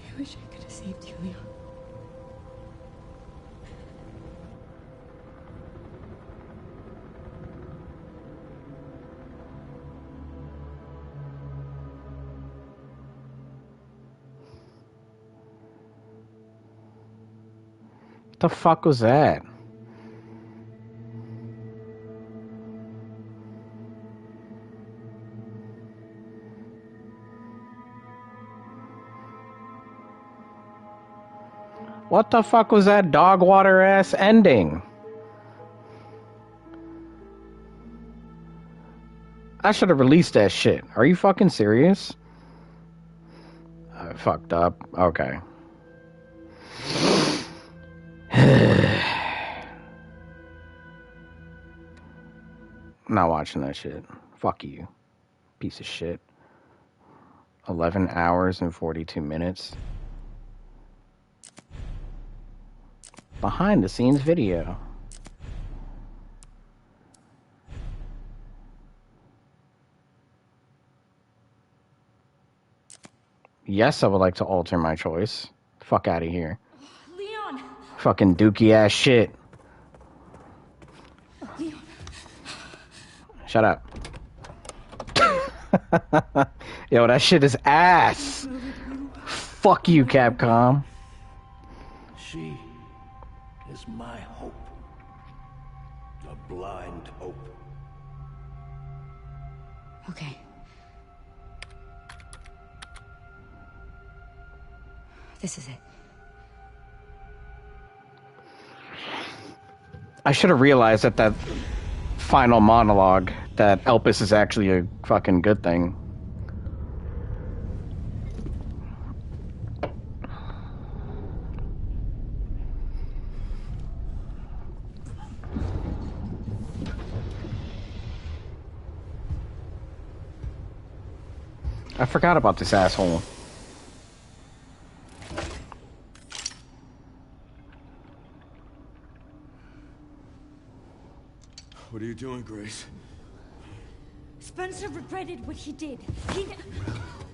S2: I wish I could have saved you, Leon.
S1: What the fuck was that? What the fuck was that dog water ass ending? I should have released that shit. Are you fucking serious? I fucked up. Okay. Not watching that shit. Fuck you. Piece of shit. 11 hours and 42 minutes. behind the scenes video. Yes, I would like to alter my choice. Fuck out of here.
S2: Leon!
S1: Fucking dookie ass shit.
S2: Leon.
S1: Shut up. Yo, that shit is ass. Fuck you, Capcom.
S5: She is my hope. A blind hope.
S2: Okay. This is it.
S1: I should have realized that that final monologue that Elpis is actually a fucking good thing. I forgot about this asshole.
S6: What are you doing, Grace?
S2: Spencer regretted what he did. He...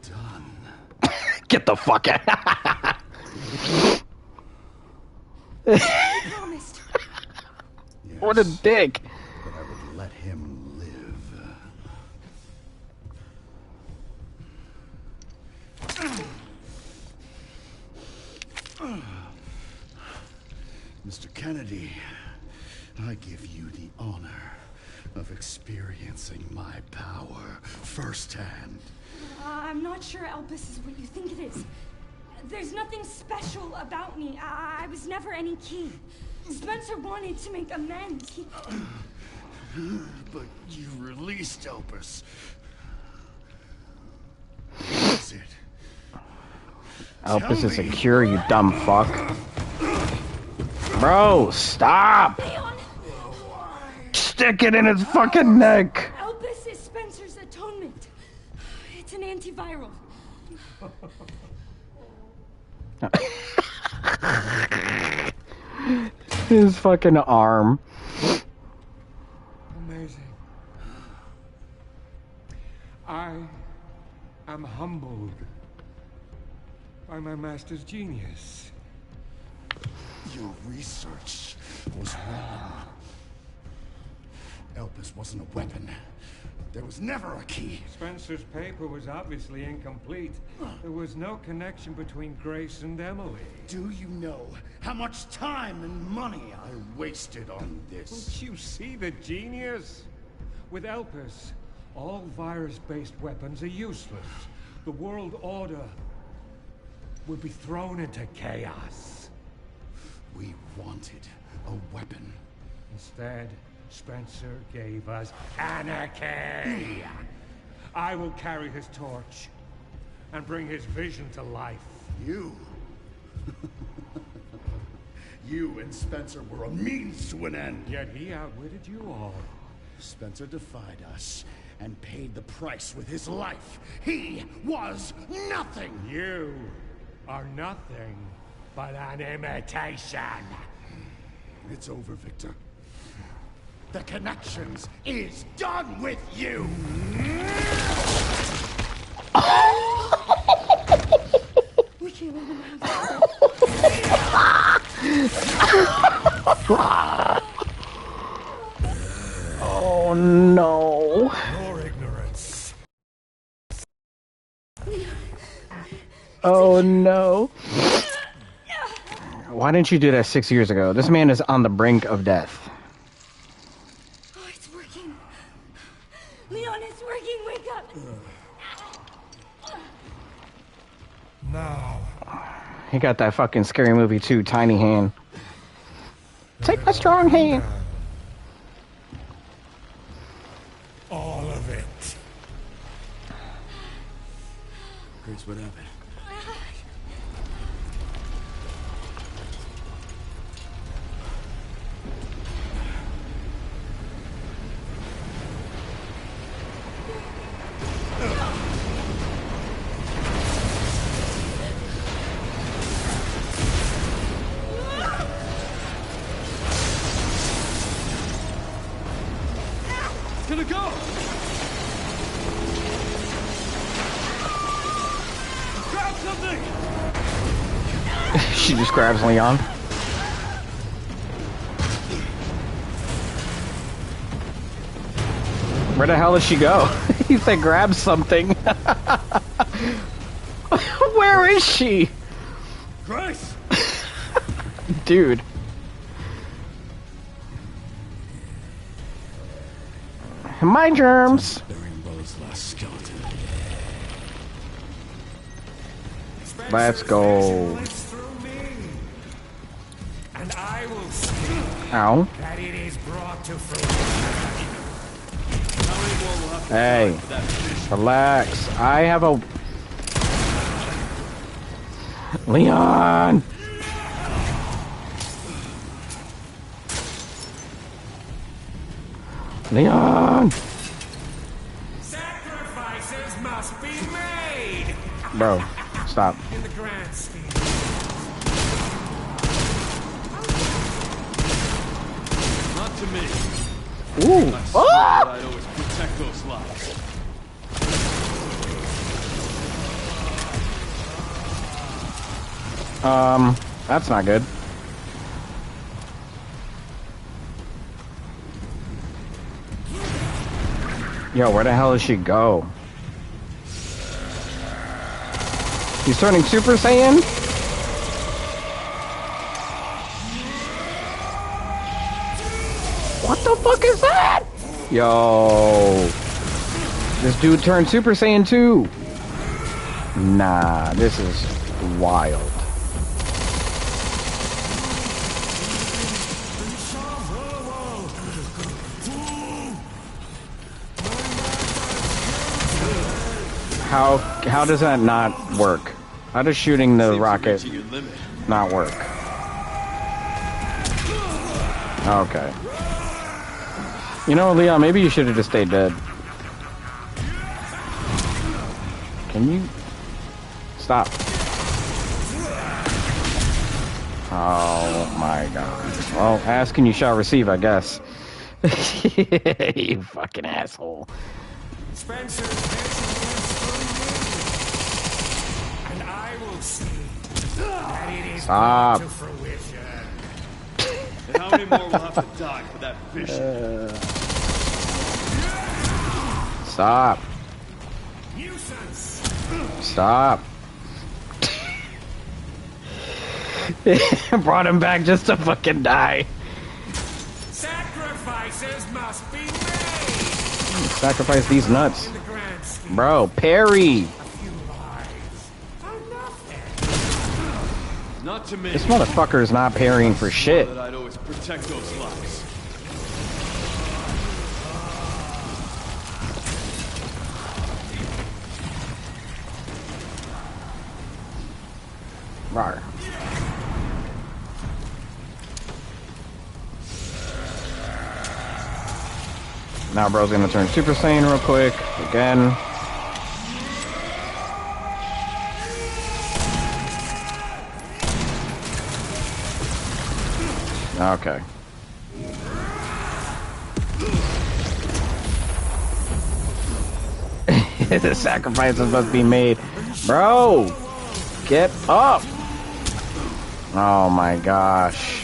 S7: Done.
S1: Get the fuck out.
S2: I promised.
S7: Yes,
S1: What a dick.
S7: but I would let him live. Mr. Kennedy, I give you the honor of experiencing my power firsthand.
S2: I'm not sure Elpis is what you think it is. There's nothing special about me. I was never any key. Spencer wanted to make amends. He...
S7: But you released Elpis. What is it?
S1: Elpis is secure, you dumb fuck. Bro, stop!
S2: Leon!
S1: Stick it in his fucking neck!
S2: Elpis is Spencer's atonement. It's an antiviral.
S1: His fucking arm.
S6: Amazing. I am humbled by my master's genius.
S7: Your research was wrong. Elpis wasn't a weapon. There was never a key.
S6: Spencer's paper was obviously incomplete. There was no connection between Grace and Emily.
S7: Do you know how much time and money I wasted on this?
S6: Don't you see the genius? With Elpis, all virus-based weapons are useless. The world order would be thrown into chaos.
S7: We wanted a weapon.
S6: Instead, Spencer gave us anarchy. I will carry his torch and bring his vision to life.
S7: You? You and Spencer were a means to an end.
S6: Yet he outwitted you all.
S7: Spencer defied us and paid the price with his life. He was nothing.
S6: You are nothing but an imitation.
S7: It's over, Victor. The Connections is done with you!
S2: We can't let him have
S1: Oh no.
S6: Your ignorance.
S1: Oh no. Why didn't you do that 6 years ago? This man is on the brink of death.
S2: Oh, it's working. Leon, it's working. Wake up.
S6: Now.
S1: He got that fucking Scary Movie 2 tiny hand. Take my strong hand.
S6: All of it. Grace, what happened?
S1: She just grabs Leon. Where the hell does she go? He said grab something. Where is she?
S6: Grace!
S1: Dude. My germs. Let's go.
S6: And I will see
S1: Ow.
S6: that it is brought to fruition.
S1: Hey. Relax. I have a... Leon! Leon!
S6: Sacrifices must be made!
S1: Bro, stop.
S6: In the grand scheme.
S8: Not to me.
S1: Ooh! Oh!
S8: I'd always protect those lives.
S1: That's not good. Yo, where the hell does she go? He's turning Super Saiyan? What the fuck is that? Yo. This dude turned Super Saiyan 2. Nah, this is wild. How does that not work? How does shooting the rocket not work? Okay. You know, Leon, maybe you should have just stayed dead. Can you stop? Oh my god. Well, ask and you shall receive, I guess. You fucking asshole.
S6: Spencer, and I will see that it is
S1: Stop.
S6: brought to fruition.
S8: And how many more will have to die for that vision?
S1: Stop.
S6: Nuisance.
S1: Stop. Brought him back just to fucking die.
S6: Sacrifices must be made.
S1: Sacrifice these nuts.
S6: In the grand scheme,
S1: Bro, parry.
S6: a few lives are nothing.
S8: Not to me.
S1: This motherfucker is not parrying for shit.
S8: That I'd always protect those lives.
S1: Rawr. Now bro's gonna turn Super Saiyan real quick. Again. Okay. The sacrifices must be made. Bro! Get up! Oh my gosh.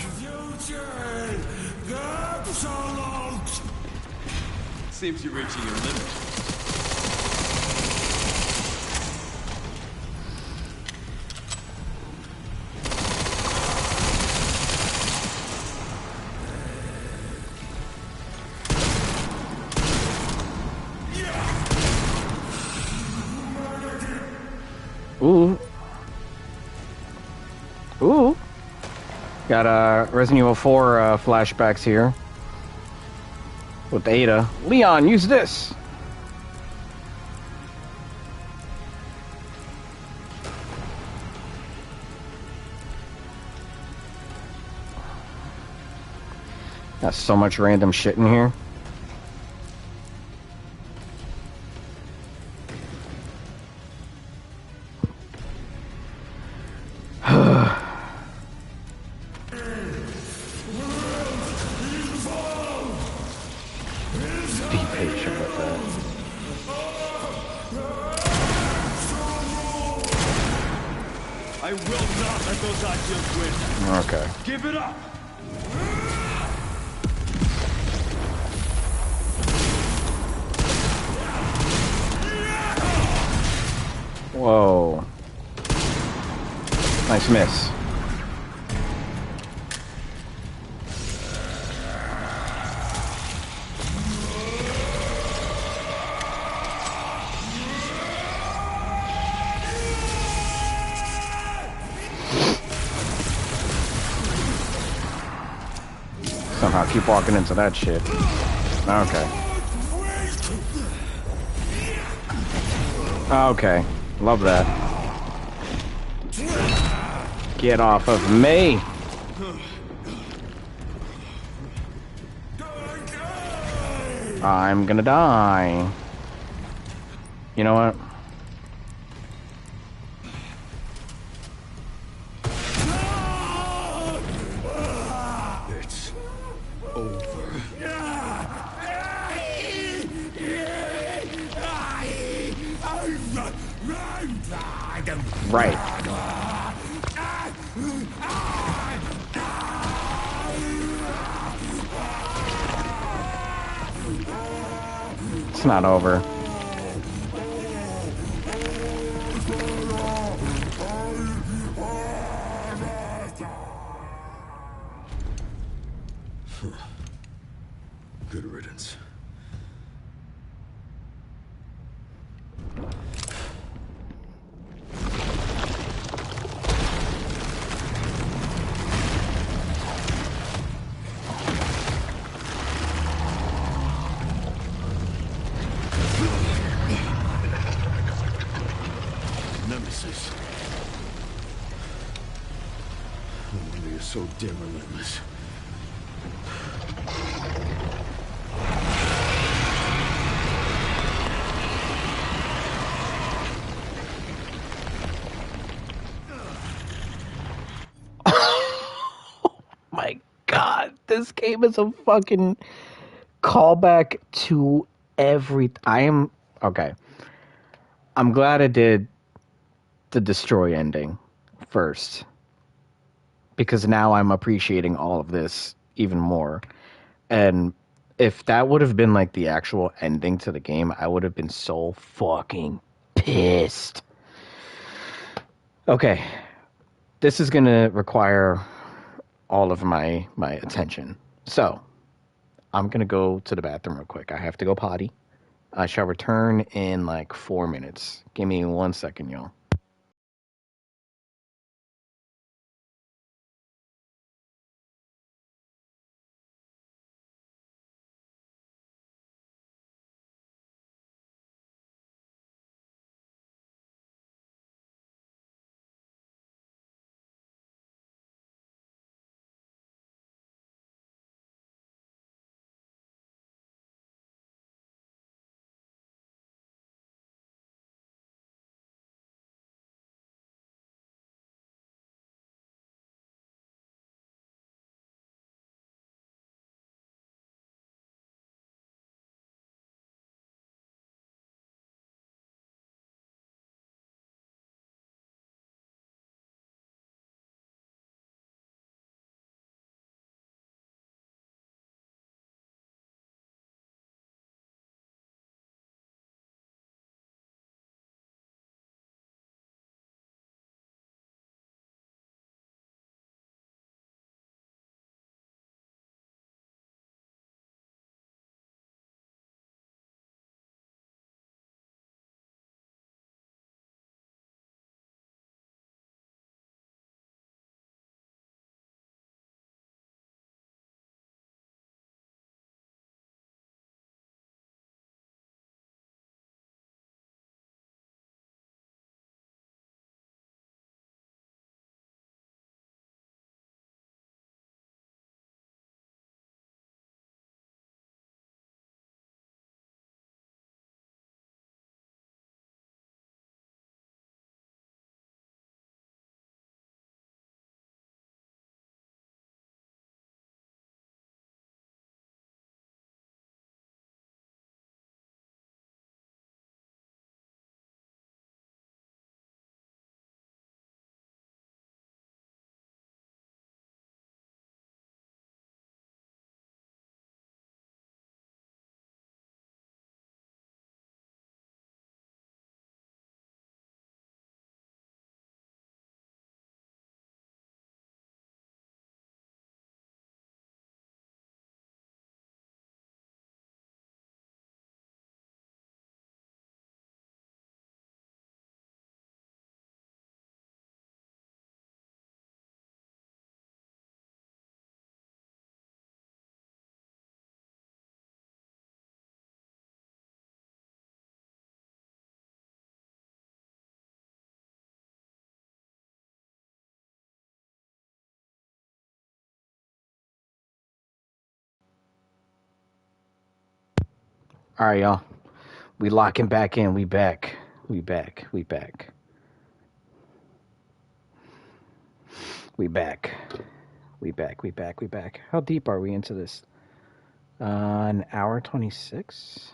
S8: Seems you're reaching your limit.
S1: Ooh. Ooh. Got Resident Evil 4 flashbacks here. With Ada. Leon, use this! Got so much random shit in here. Be patient with that.
S8: I will not let those ideals win.
S1: Okay.
S8: Give it up!
S1: Whoa. Nice miss. Somehow keep walking into that shit. Okay. Okay. Love that. Get off of me! I'm gonna die. You know what?
S7: It's over.
S1: Right. It's not over.
S7: Good riddance. Nemesis. No wonder you're so damn relentless.
S1: My God, this game is a fucking callback to okay. I'm glad I did the destroy ending first, because now I'm appreciating all of this even more. And if that would have been like the actual ending to the game, I would have been so fucking pissed. Okay, this is gonna require all of my attention. So, I'm gonna go to the bathroom real quick. I have to go potty. I shall return in like 4 minutes. Give me 1 second, y'all. All right, y'all. We locking back in. We back. We back. We back. We back. We back. We back. We back. How deep are we into this? An hour 26,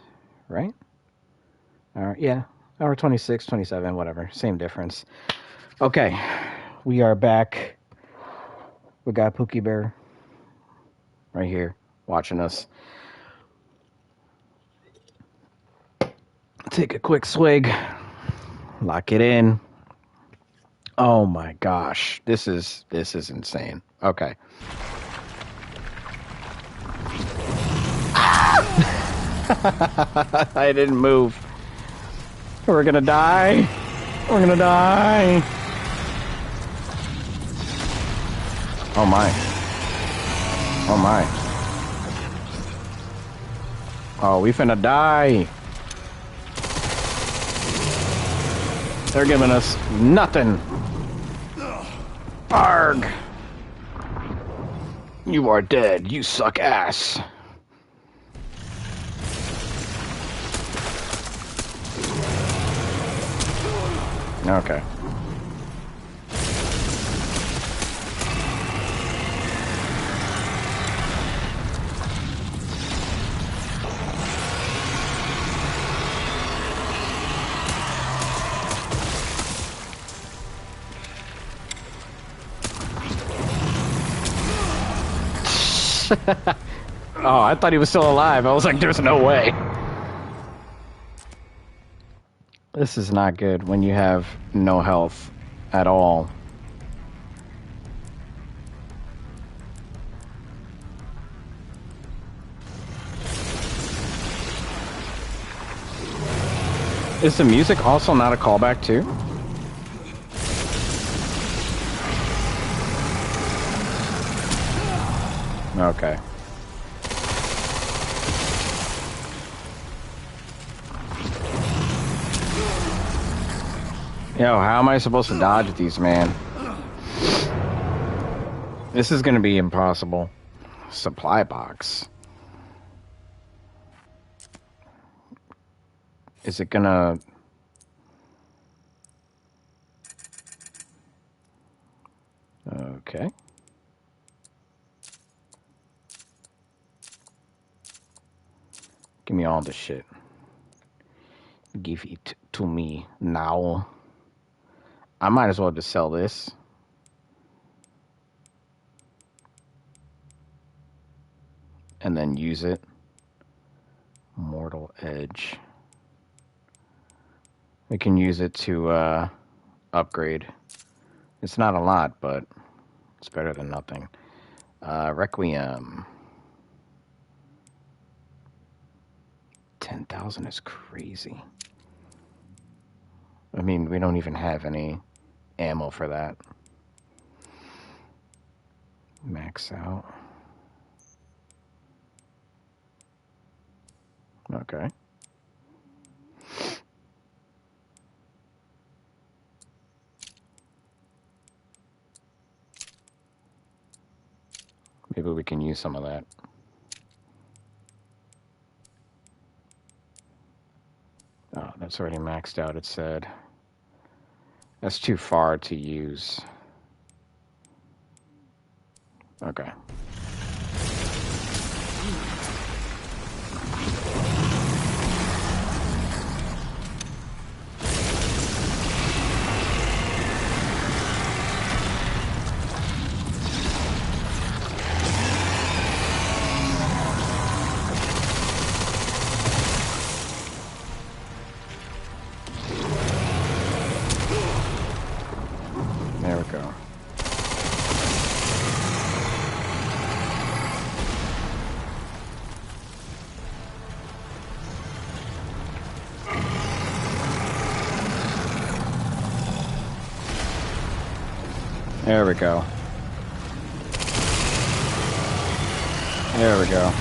S1: right? Yeah. Hour 26, 27, whatever. Same difference. Okay. We are back. We got Pookie Bear right here watching us. Take a quick swig. Lock it in. Oh my gosh. This is insane. Okay. I didn't move. We're gonna die. We're gonna die. Oh my. Oh my. Oh, we finna die. They're giving us nothing. Arg. You are dead. You suck ass. Okay. Oh, I thought he was still alive. I was like, there's no way. This is not good when you have no health at all. Is the music also not a callback too? Okay. Yo, how am I supposed to dodge these, man? This is gonna be impossible. Supply box. Is it gonna... Okay. Give me all the shit. Give it to me now. I might as well just sell this. And then use it. Mortal Edge. We can use it to upgrade. It's not a lot, but it's better than nothing. Requiem. 10,000 is crazy. I mean, we don't even have any ammo for that. Max out. Okay. Maybe we can use some of that. Oh, that's already maxed out, it said. That's too far to use. Okay. There we go. There we go. There we go.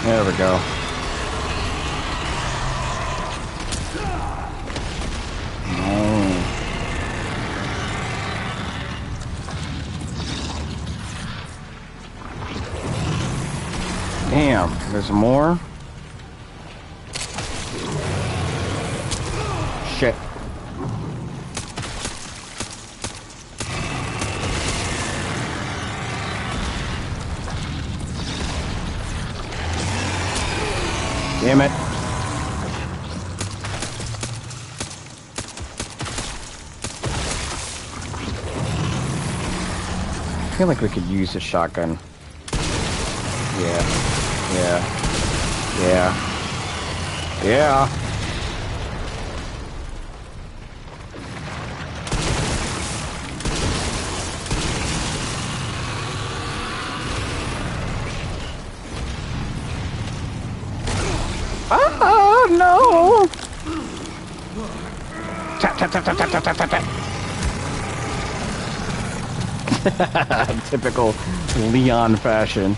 S1: There we go. There's more. Shit. Damn it. I feel like we could use a shotgun. Yeah. Oh no! Tap tap tap tap tap tap tap tap. Typical Leon fashion.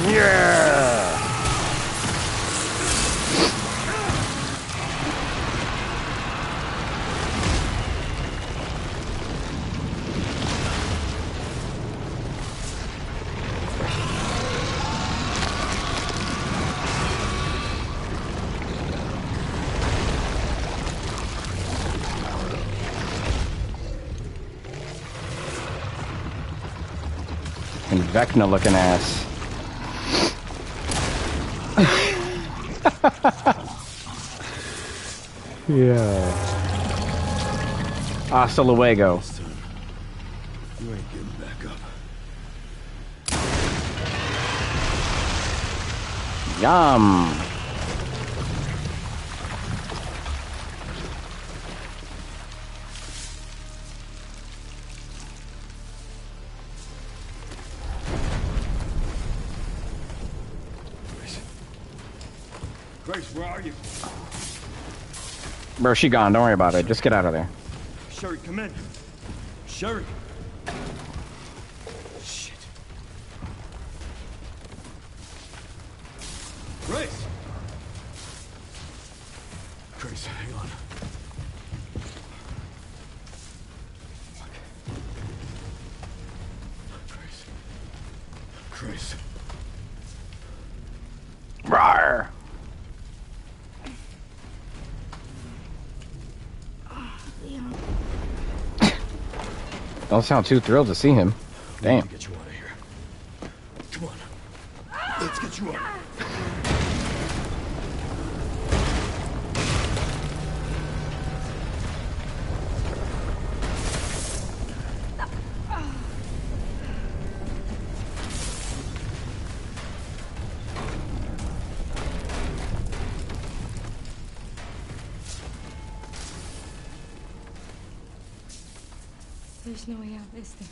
S1: Yeah! And Vecna looking ass. Yeah. Hasta luego.
S7: You ain't getting back up.
S1: Yum.
S8: Grace, where are you?
S1: Bro, she gone. Don't worry about it. Just get out of there.
S8: Sherry, come in. Sherry. Shit. Grace.
S7: Grace, hang on. Fuck. Grace.
S1: Rawr. Don't sound too thrilled to see him. Damn.
S7: Get you out of here. Come on. Let's get you out.
S2: There's no way out, is there?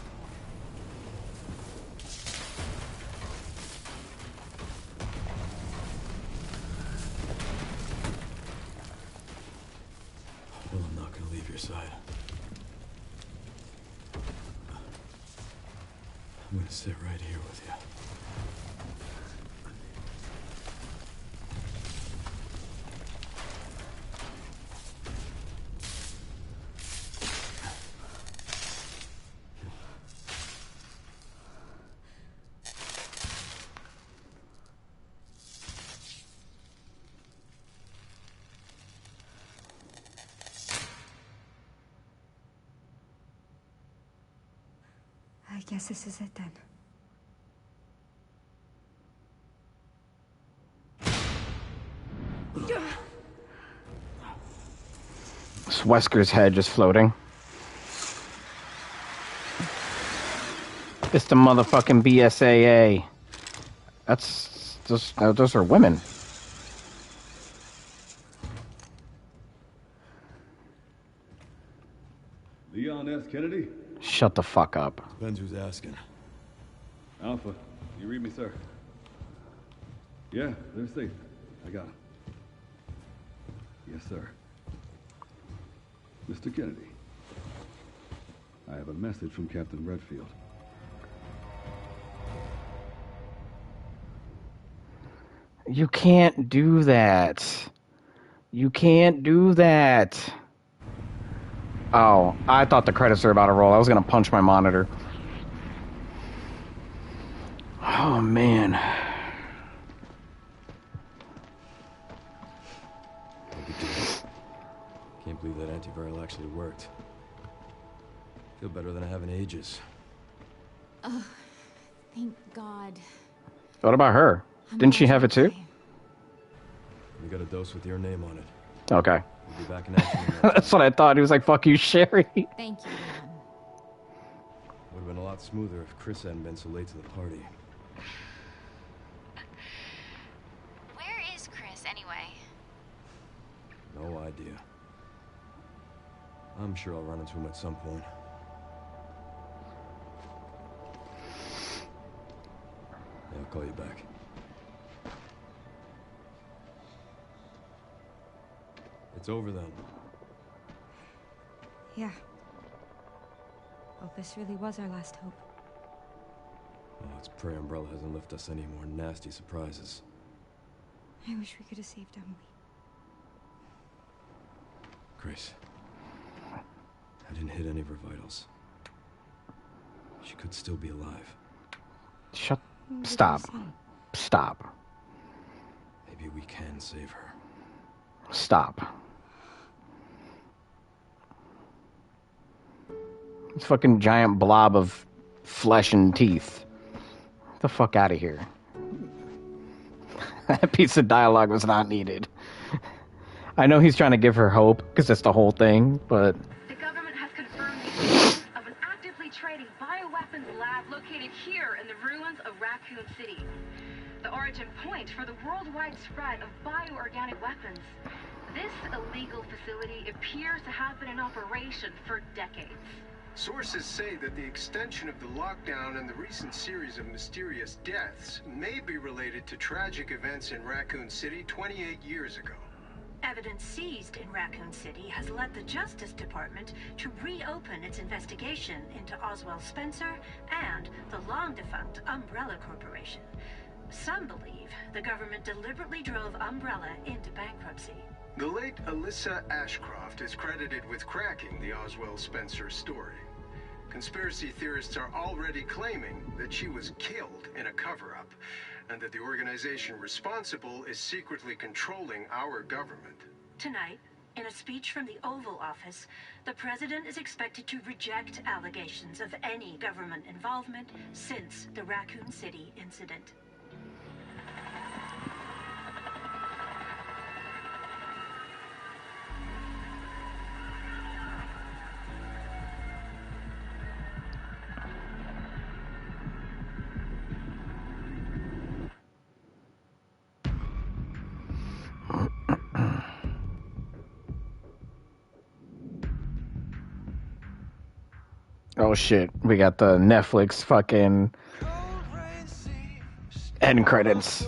S7: Well, I'm not gonna leave your side. I'm gonna sit right here with you.
S2: I guess this is it then.
S1: It's Wesker's head just floating. It's the motherfucking BSAA. That's those are women.
S8: Leon F. Kennedy?
S1: Shut the fuck up.
S7: Depends who's asking.
S8: Alpha, you read me, sir? Yeah, they're safe. I got him. Yes, sir. Mr. Kennedy, I have a message from Captain Redfield.
S1: You can't do that. You can't do that. Oh, I thought the credits were about to roll. I was gonna punch my monitor. Oh, man.
S9: Can't believe that antiviral actually worked. Feel better than I have in ages.
S10: Oh, thank God.
S1: What about her? Didn't she have it too?
S9: We got a dose with your name on it.
S1: Okay.
S9: We'll be back in action.
S1: That's what I thought. He was like, fuck you, Sherry.
S10: Thank you, Leon.
S9: Would have been a lot smoother if Chris hadn't been so late to the party.
S10: Where is Chris, anyway?
S9: No idea. I'm sure I'll run into him at some point. Yeah, I'll call you back. It's over then.
S2: Yeah. Well, this really was our last hope.
S9: Oh, let's pray Umbrella hasn't left us any more nasty surprises.
S2: I wish we could have saved Emily.
S9: Grace. I didn't hit any of her vitals. She could still be alive.
S1: Stop. Stop.
S9: Maybe we can save her.
S1: Stop. This fucking giant blob of flesh and teeth. Get the fuck out of here. That piece of dialogue was not needed. I know he's trying to give her hope, because that's the whole thing, but...
S11: The government has confirmed the existence of an actively trading bioweapons lab located here in the ruins of Raccoon City. The origin point for the worldwide spread of bioorganic weapons. This illegal facility appears to have been in operation for decades.
S12: Sources say that the extension of the lockdown and the recent series of mysterious deaths may be related to tragic events in Raccoon City 28 years ago.
S13: Evidence seized in Raccoon City has led the Justice Department to reopen its investigation into Oswald Spencer and the long-defunct Umbrella Corporation. Some believe the government deliberately drove Umbrella into bankruptcy.
S12: The late Alyssa Ashcroft is credited with cracking the Oswald Spencer story. Conspiracy theorists are already claiming that she was killed in a cover-up, and that the organization responsible is secretly controlling our government.
S13: Tonight, in a speech from the Oval Office, the president is expected to reject allegations of any government involvement since the Raccoon City incident.
S1: Oh shit, we got the Netflix fucking end credits.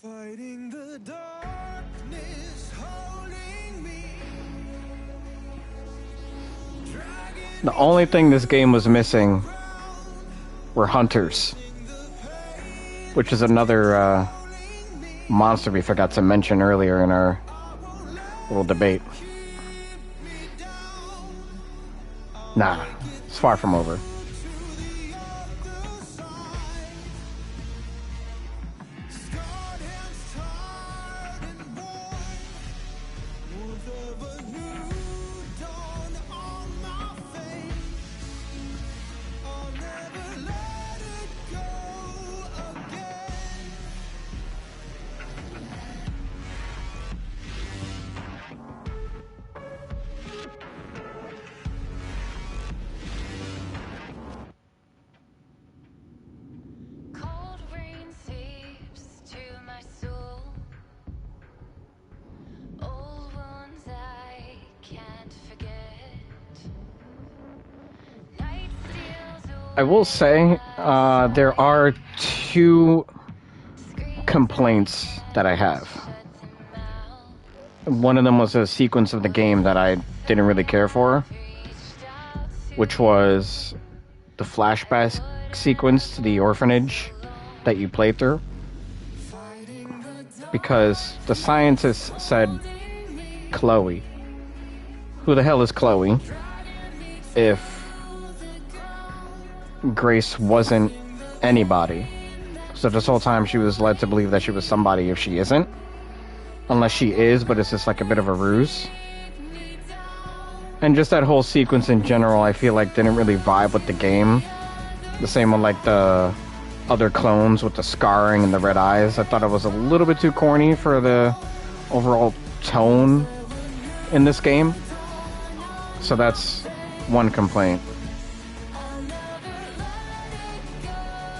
S14: Fighting the darkness, holding me.
S1: The only thing this game was missing were hunters, which is another monster we forgot to mention earlier in our little debate. Nah, it's far from over. I will say, there are two complaints that I have. One of them was a sequence of the game that I didn't really care for, which was the flashback sequence to the orphanage that you played through. Because the scientists said, Chloe. Who the hell is Chloe? If Grace wasn't anybody. So this whole time she was led to believe that she was somebody if she isn't. Unless she is, but it's just like a bit of a ruse. And just that whole sequence in general, I feel like didn't really vibe with the game. The same with like the other clones with the scarring and the red eyes. I thought it was a little bit too corny for the overall tone in this game. So that's one complaint.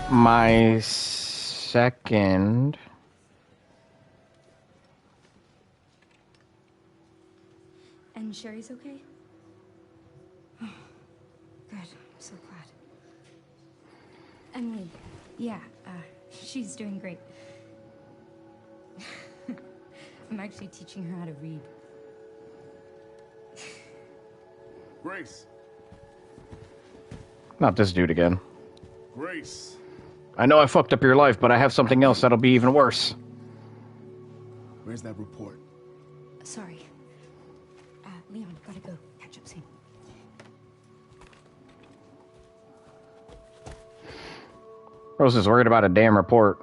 S1: My second...
S2: And Sherry's okay? Oh, good. I'm so glad. Emily, yeah, she's doing great. I'm actually teaching her how to read.
S15: Grace.
S1: Not this dude again.
S15: Grace.
S1: I know I fucked up your life, but I have something else that'll be even worse.
S15: Where's that report?
S2: Sorry. Leon, gotta go. Catch up soon.
S1: Rose is worried about a damn report.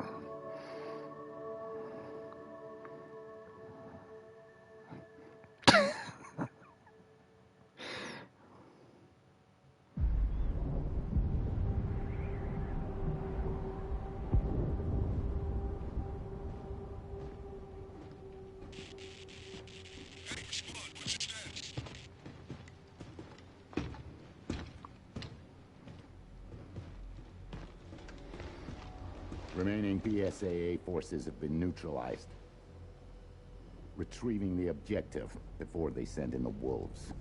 S16: Remaining PSAA forces have been neutralized. Retrieving the objective before they send in the wolves.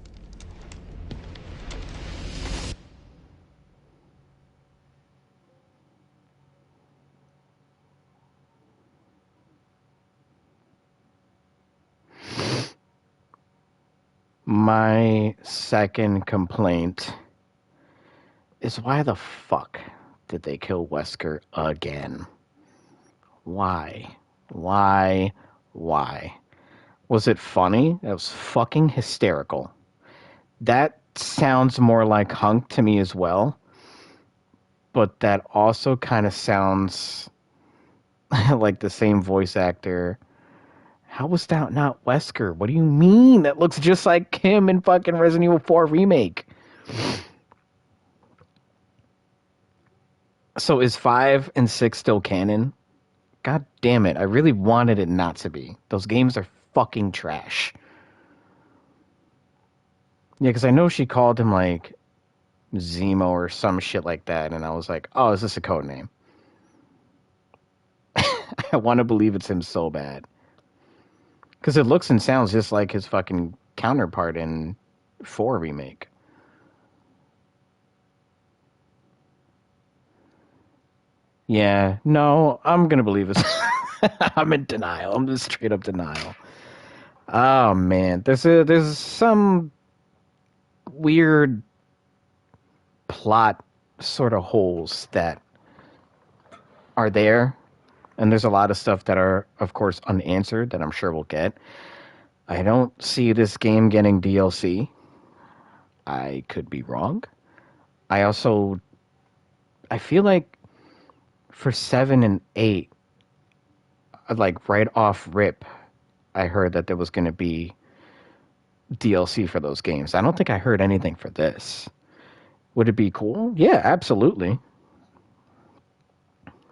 S1: My second complaint is why the fuck did they kill Wesker again? Why? Why? Was it funny? That was fucking hysterical. That sounds more like Hunk to me as well. But that also kind of sounds like the same voice actor. How was that not Wesker? What do you mean? That looks just like him in fucking Resident Evil 4 Remake. So is 5 and 6 still canon? God damn it. I really wanted it not to be. Those games are fucking trash. Yeah, because I know she called him like Zemo or some shit like that. And I was like, oh, is this a code name? I want to believe it's him so bad. Because it looks and sounds just like his fucking counterpart in 4 Remake. Yeah, no, I'm gonna believe it. I'm in denial. I'm just straight up denial. Oh man, there's some weird plot sort of holes that are there, and there's a lot of stuff that are, of course, unanswered that I'm sure we'll get. I don't see this game getting DLC. I could be wrong. I feel like for 7 and 8, like right off rip, I heard that there was going to be DLC for those games. I don't think I heard anything for this. Would it be cool? Yeah, absolutely.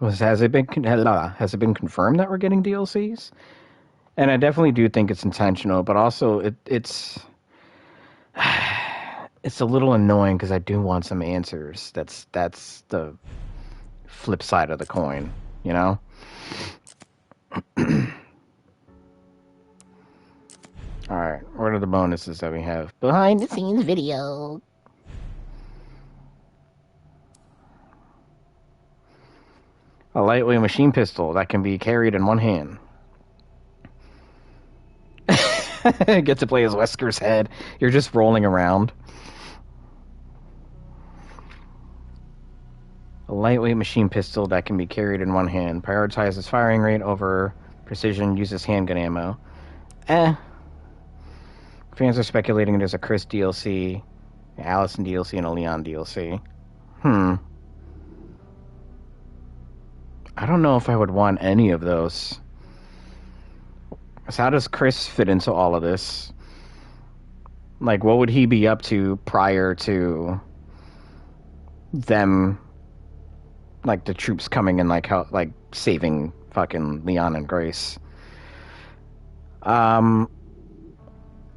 S1: Has it been confirmed that we're getting DLCs? And I definitely do think it's intentional, but also it's a little annoying because I do want some answers. That's the flip side of the coin, you know? Alright, what are the bonuses that we have? Behind the scenes video. A lightweight machine pistol that can be carried in one hand. Get to play as Wesker's head. You're just rolling around. A lightweight machine pistol that can be carried in one hand. Prioritizes firing rate over precision. Uses handgun ammo. Fans are speculating there's a Chris DLC, an Allison DLC, and a Leon DLC. I don't know if I would want any of those. So how does Chris fit into all of this? Like, what would he be up to prior to them, like, the troops coming and, like, saving fucking Leon and Grace?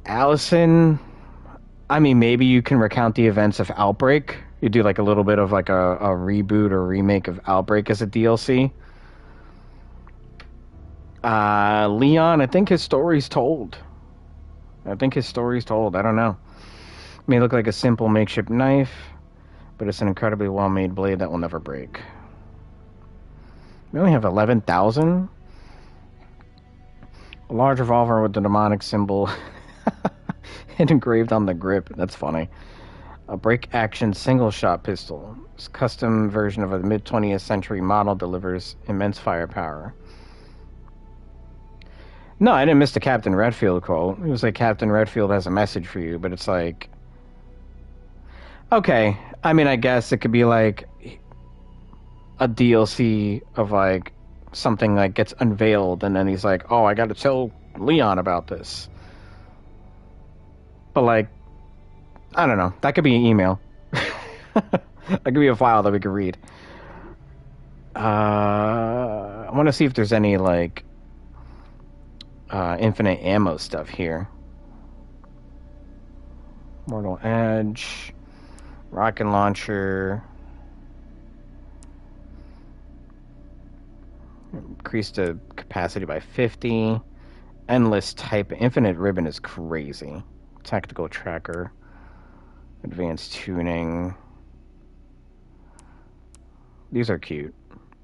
S1: Allison, I mean, maybe you can recount the events of Outbreak. You do, like, a little bit of, like, a reboot or remake of Outbreak as a DLC. Leon, I think his story's told. I don't know. It may look like a simple makeshift knife, but it's an incredibly well-made blade that will never break. We only have 11,000? A large revolver with the demonic symbol engraved on the grip. That's funny. A break-action single-shot pistol. This custom version of a mid-20th century model delivers immense firepower. No, I didn't miss the Captain Redfield quote. It was like, Captain Redfield has a message for you, but it's like... Okay, I mean, I guess it could be like a DLC of like something like gets unveiled and then he's like, oh, I gotta tell Leon about this. But like, I don't know. That could be an email. That could be a file that we could read. I want to see if there's any like infinite ammo stuff here. Mortal Edge, rocket launcher, increase the capacity by 50, endless type, infinite ribbon is crazy, tactical tracker, advanced tuning. These are cute.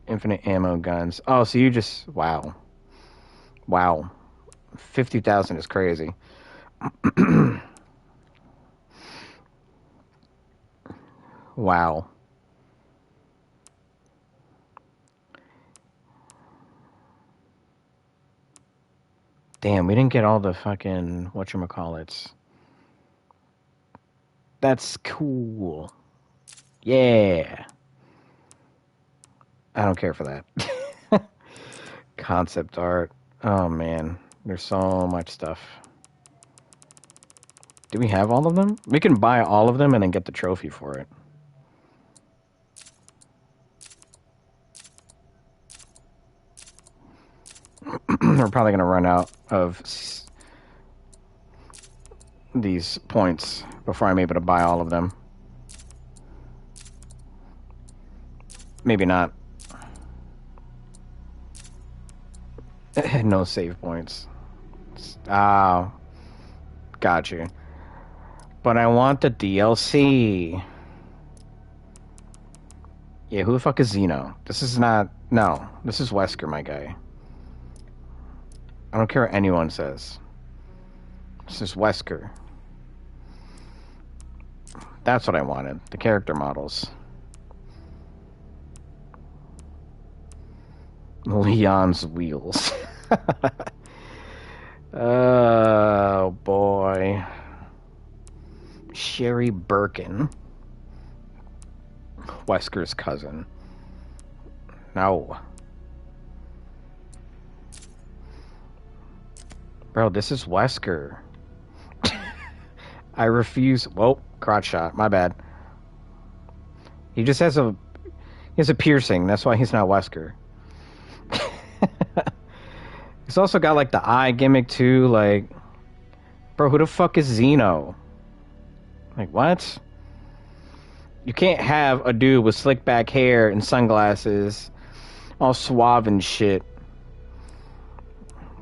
S1: Infinite ammo guns. Oh, so you just, wow. 50,000 is crazy. Wow. Damn, we didn't get all the fucking whatchamacallits. That's cool. Yeah. I don't care for that. Concept art. Oh man, there's so much stuff. Do we have all of them? We can buy all of them and then get the trophy for it. We're probably going to run out of these points before I'm able to buy all of them. Maybe not. No save points. Ah, got you. But I want the DLC. Yeah, who the fuck is Zeno? This is not... No, this is Wesker, my guy. I don't care what anyone says. This is Wesker. That's what I wanted. The character models. Leon's wheels. Oh, boy. Sherry Birkin. Wesker's cousin. No. Bro, this is Wesker. I refuse. Whoa, crotch shot. My bad. He just has a... He has a piercing. That's why he's not Wesker. He's also got, like, the eye gimmick, too. Like... Bro, who the fuck is Zeno? Like, what? You can't have a dude with slick back hair and sunglasses, all suave and shit.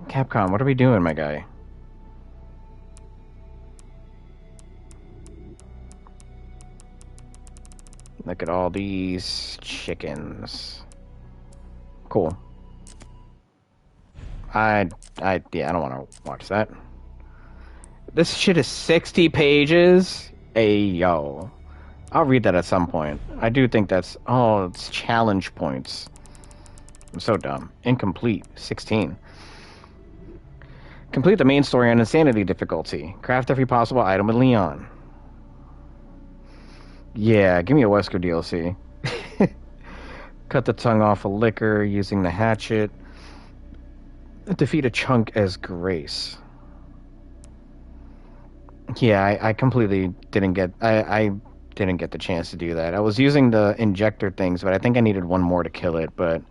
S1: Capcom, what are we doing, my guy? Look at all these chickens. Cool. Yeah, I don't want to watch that. This shit is 60 pages? Hey, yo. I'll read that at some point. I do think that's... Oh, it's challenge points. I'm so dumb. Incomplete. 16. Complete the main story on Insanity difficulty. Craft every possible item with Leon. Yeah, give me a Wesker DLC. Cut the tongue off a liquor using the hatchet. Defeat a chunk as Grace. Yeah, I completely didn't get... I didn't get the chance to do that. I was using the injector things, but I think I needed one more to kill it, but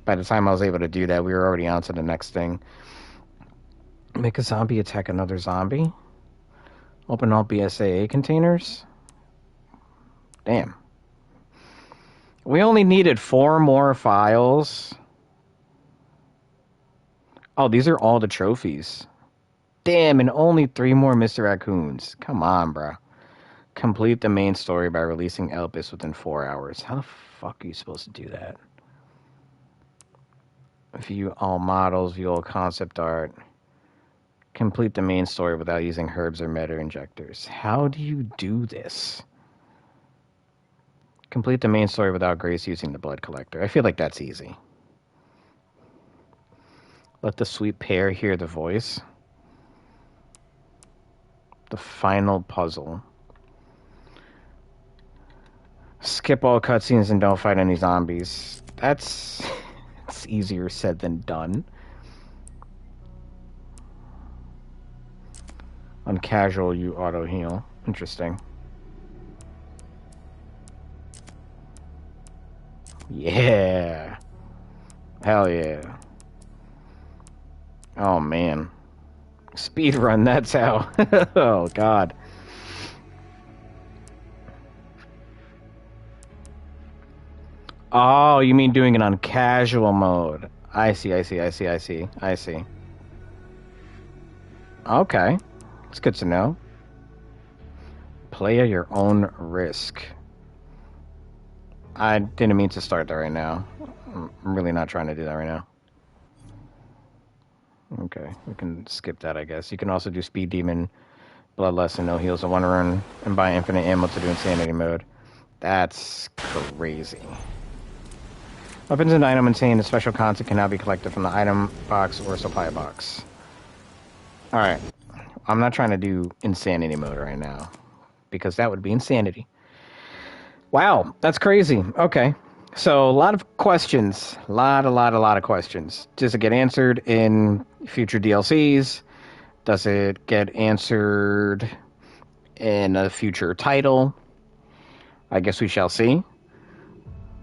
S1: by the time I was able to do that, we were already on to the next thing. Make a zombie attack another zombie? Open all BSAA containers? Damn. We only needed 4 more files. Oh, these are all the trophies. Damn, and only 3 more Mr. Raccoons. Come on, bruh. Complete the main story by releasing Elpis within 4 hours. How the fuck are you supposed to do that? View all models, view all concept art. Complete the main story without using herbs or meta injectors. How do you do this? Complete the main story without Grace using the blood collector. I feel like that's easy. Let the sweet pear hear the voice. The final puzzle. Skip all cutscenes and don't fight any zombies. That's it's easier said than done. On casual, you auto heal. Interesting. Yeah. Hell yeah. Oh man. Speed run, that's how. Oh god. Oh, you mean doing it on casual mode. I see. Okay. It's good to know. Play at your own risk. I didn't mean to start that right now. I'm really not trying to do that right now. Okay, we can skip that, I guess. You can also do Speed Demon, Bloodlust, and No Heals in one run, and buy infinite ammo to do Insanity mode. That's crazy. Weapons and item containing the special content can now be collected from the item box or supply box. Alright. I'm not trying to do Insanity mode right now, because that would be insanity. Wow, that's crazy. Okay. So, a lot of questions. A lot of questions. Does it get answered in future DLCs? Does it get answered in a future title? I guess we shall see.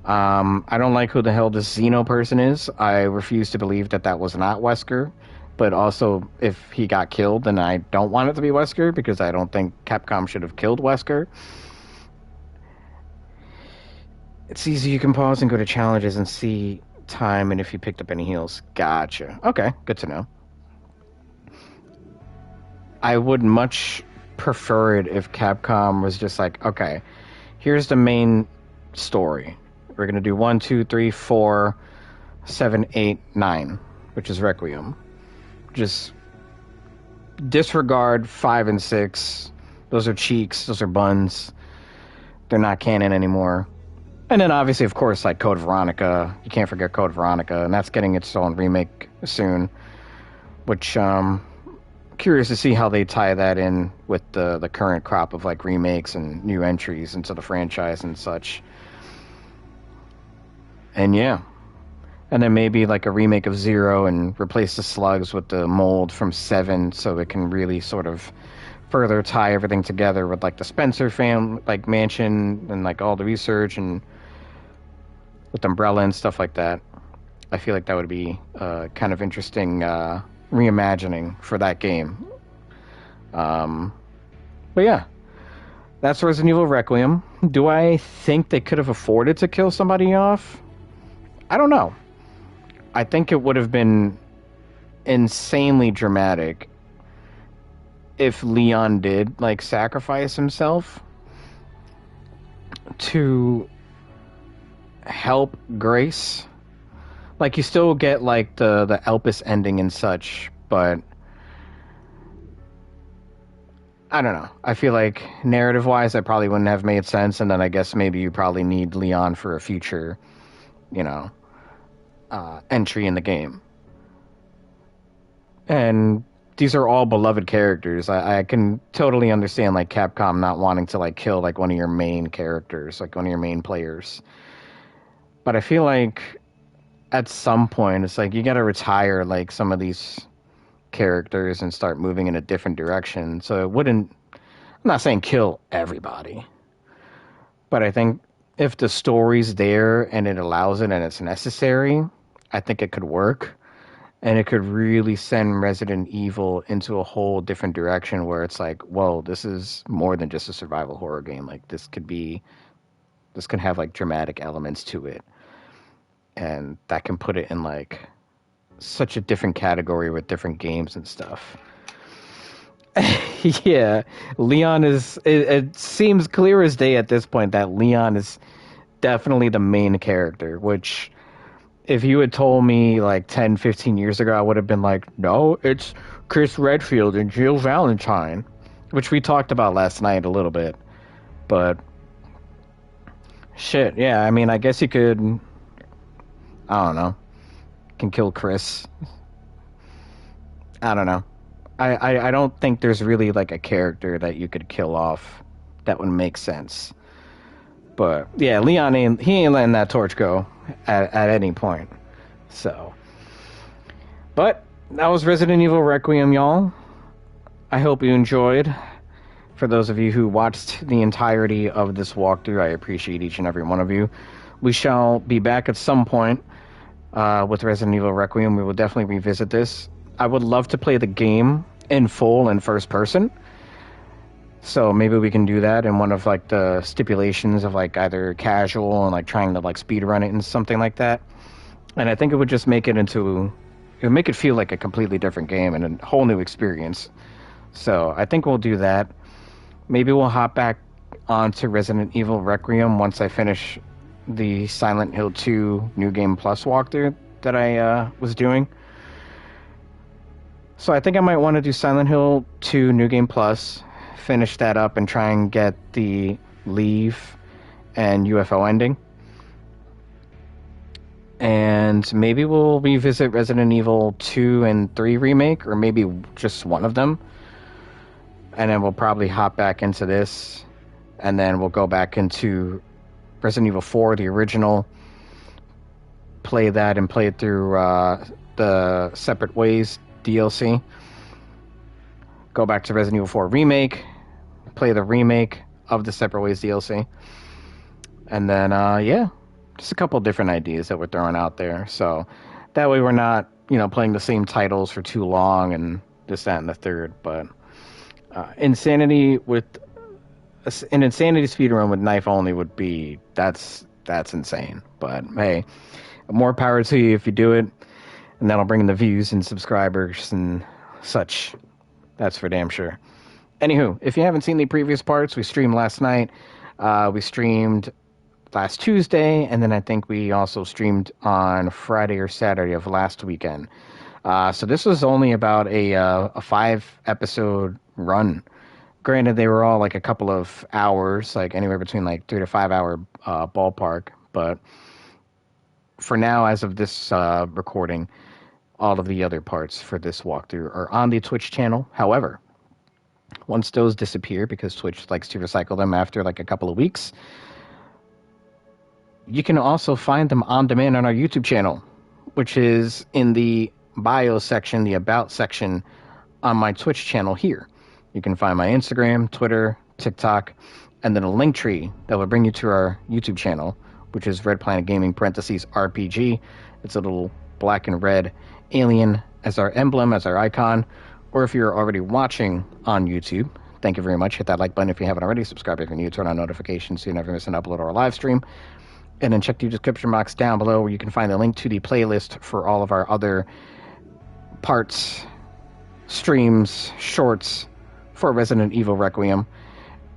S1: I don't like who the hell this Xeno person is. I refuse to believe that that was not Wesker. But also, if he got killed, then I don't want it to be Wesker, because I don't think Capcom should have killed Wesker. It's easy. You can pause and go to challenges and see time and if you picked up any heals. Gotcha. Okay, good to know. I would much prefer it if Capcom was just like, okay, here's the main story. We're going to do 1, 2, 3, 4, 7, 8, 9, which is Requiem. Just disregard 5 and 6. Those are cheeks. Those are buns. They're not canon anymore. And then obviously, of course, like Code Veronica. You can't forget Code Veronica, and that's getting its own remake soon. Which, curious to see how they tie that in with the current crop of like remakes and new entries into the franchise and such. And yeah. And then maybe like a remake of 0 and replace the slugs with the mold from 7 so it can really sort of further tie everything together with like the Spencer family, like mansion and like all the research and with Umbrella and stuff like that. I feel like that would be kind of interesting reimagining for that game. But yeah, that's Resident Evil Requiem. Do I think they could have afforded to kill somebody off? I don't know. I think it would have been insanely dramatic if Leon did, like, sacrifice himself to help Grace. Like, you still get, like, the Elpis ending and such, but I don't know. I feel like narrative-wise, that probably wouldn't have made sense, and then I guess maybe you probably need Leon for a future, entry in the game. And these are all beloved characters. I can totally understand, like, Capcom not wanting to, like, kill, like, one of your main characters, like, one of your main players. But I feel like at some point, it's like, you gotta retire, like, some of these characters and start moving in a different direction. So it wouldn't, I'm not saying kill everybody, but I think if the story's there and it allows it and it's necessary, I think it could work. And it could really send Resident Evil into a whole different direction where it's like, whoa, this is more than just a survival horror game. Like, this could have, like, dramatic elements to it. And that can put it in, like, such a different category with different games and stuff. Yeah, Leon is... It seems clear as day at this point that Leon is definitely the main character, which... If you had told me like 10, 15 years ago, I would have been like, no, it's Chris Redfield and Jill Valentine, which we talked about last night a little bit. But shit, yeah, I mean, I guess you could, I don't know, can kill Chris. I don't know. I don't think there's really like a character that you could kill off that would make sense. But yeah, Leon ain't letting that torch go at any point. So, but that was Resident Evil Requiem, y'all. I hope you enjoyed. For those of you who watched the entirety of this walkthrough, I appreciate each and every one of you. We shall be back at some point with Resident Evil Requiem. We will definitely revisit this. I would love to play the game in full in first person. So maybe we can do that in one of like the stipulations of like either casual and like trying to like speed run it and something like that. And I think it would just make it make it feel like a completely different game and a whole new experience. So I think we'll do that. Maybe we'll hop back onto Resident Evil Requiem once I finish the Silent Hill 2 New Game Plus walkthrough that I was doing. So I think I might want to do Silent Hill 2 New Game Plus, finish that up and try and get the Leave and UFO ending. And maybe we'll revisit Resident Evil 2 and 3 remake, or maybe just one of them. And then we'll probably hop back into this, and then we'll go back into Resident Evil 4, the original, play that and play it through the Separate Ways DLC. Go back to Resident Evil 4 remake, play the remake of the Separate Ways DLC. And then, yeah, just a couple different ideas that we're throwing out there. So that way we're not, playing the same titles for too long and this, that, and the third. But Insanity with an Insanity speedrun with knife only would be, that's insane. But hey, more power to you if you do it. And that'll bring in the views and subscribers and such. That's for damn sure. Anywho, if you haven't seen the previous parts, we streamed last night. We streamed last Tuesday, and then I think we also streamed on Friday or Saturday of last weekend. So this was only about a 5-episode run. Granted, they were all like a couple of hours, like anywhere between like 3 to 5 hour ballpark. But for now, as of this recording, all of the other parts for this walkthrough are on the Twitch channel. However, once those disappear, because Twitch likes to recycle them after like a couple of weeks, you can also find them on demand on our YouTube channel, which is in the bio section, the About section on my Twitch channel here. You can find my Instagram, Twitter, TikTok, and then a link tree that will bring you to our YouTube channel, which is Red Planet Gaming /RPG. It's a little black and red alien as our emblem, as our icon. Or if you're already watching on YouTube, thank you very much. Hit that like button if you haven't already. Subscribe if you're new. Turn on notifications so you never miss an upload or a live stream. And then check the description box down below where you can find a link to the playlist for all of our other parts, streams, shorts for Resident Evil Requiem.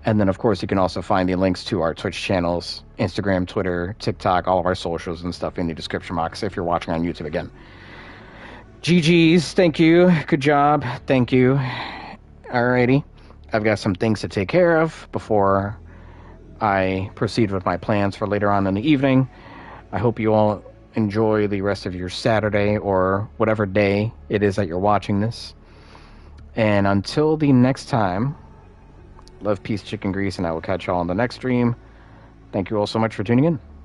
S1: And then, of course, you can also find the links to our Twitch channels, Instagram, Twitter, TikTok, all of our socials and stuff in the description box if you're watching on YouTube again. GG's, thank you. Good job. Thank you. Alrighty. I've got some things to take care of before I proceed with my plans for later on in the evening. I hope you all enjoy the rest of your Saturday or whatever day it is that you're watching this. And until the next time, love, peace, chicken grease, and I will catch y'all on the next stream. Thank you all so much for tuning in.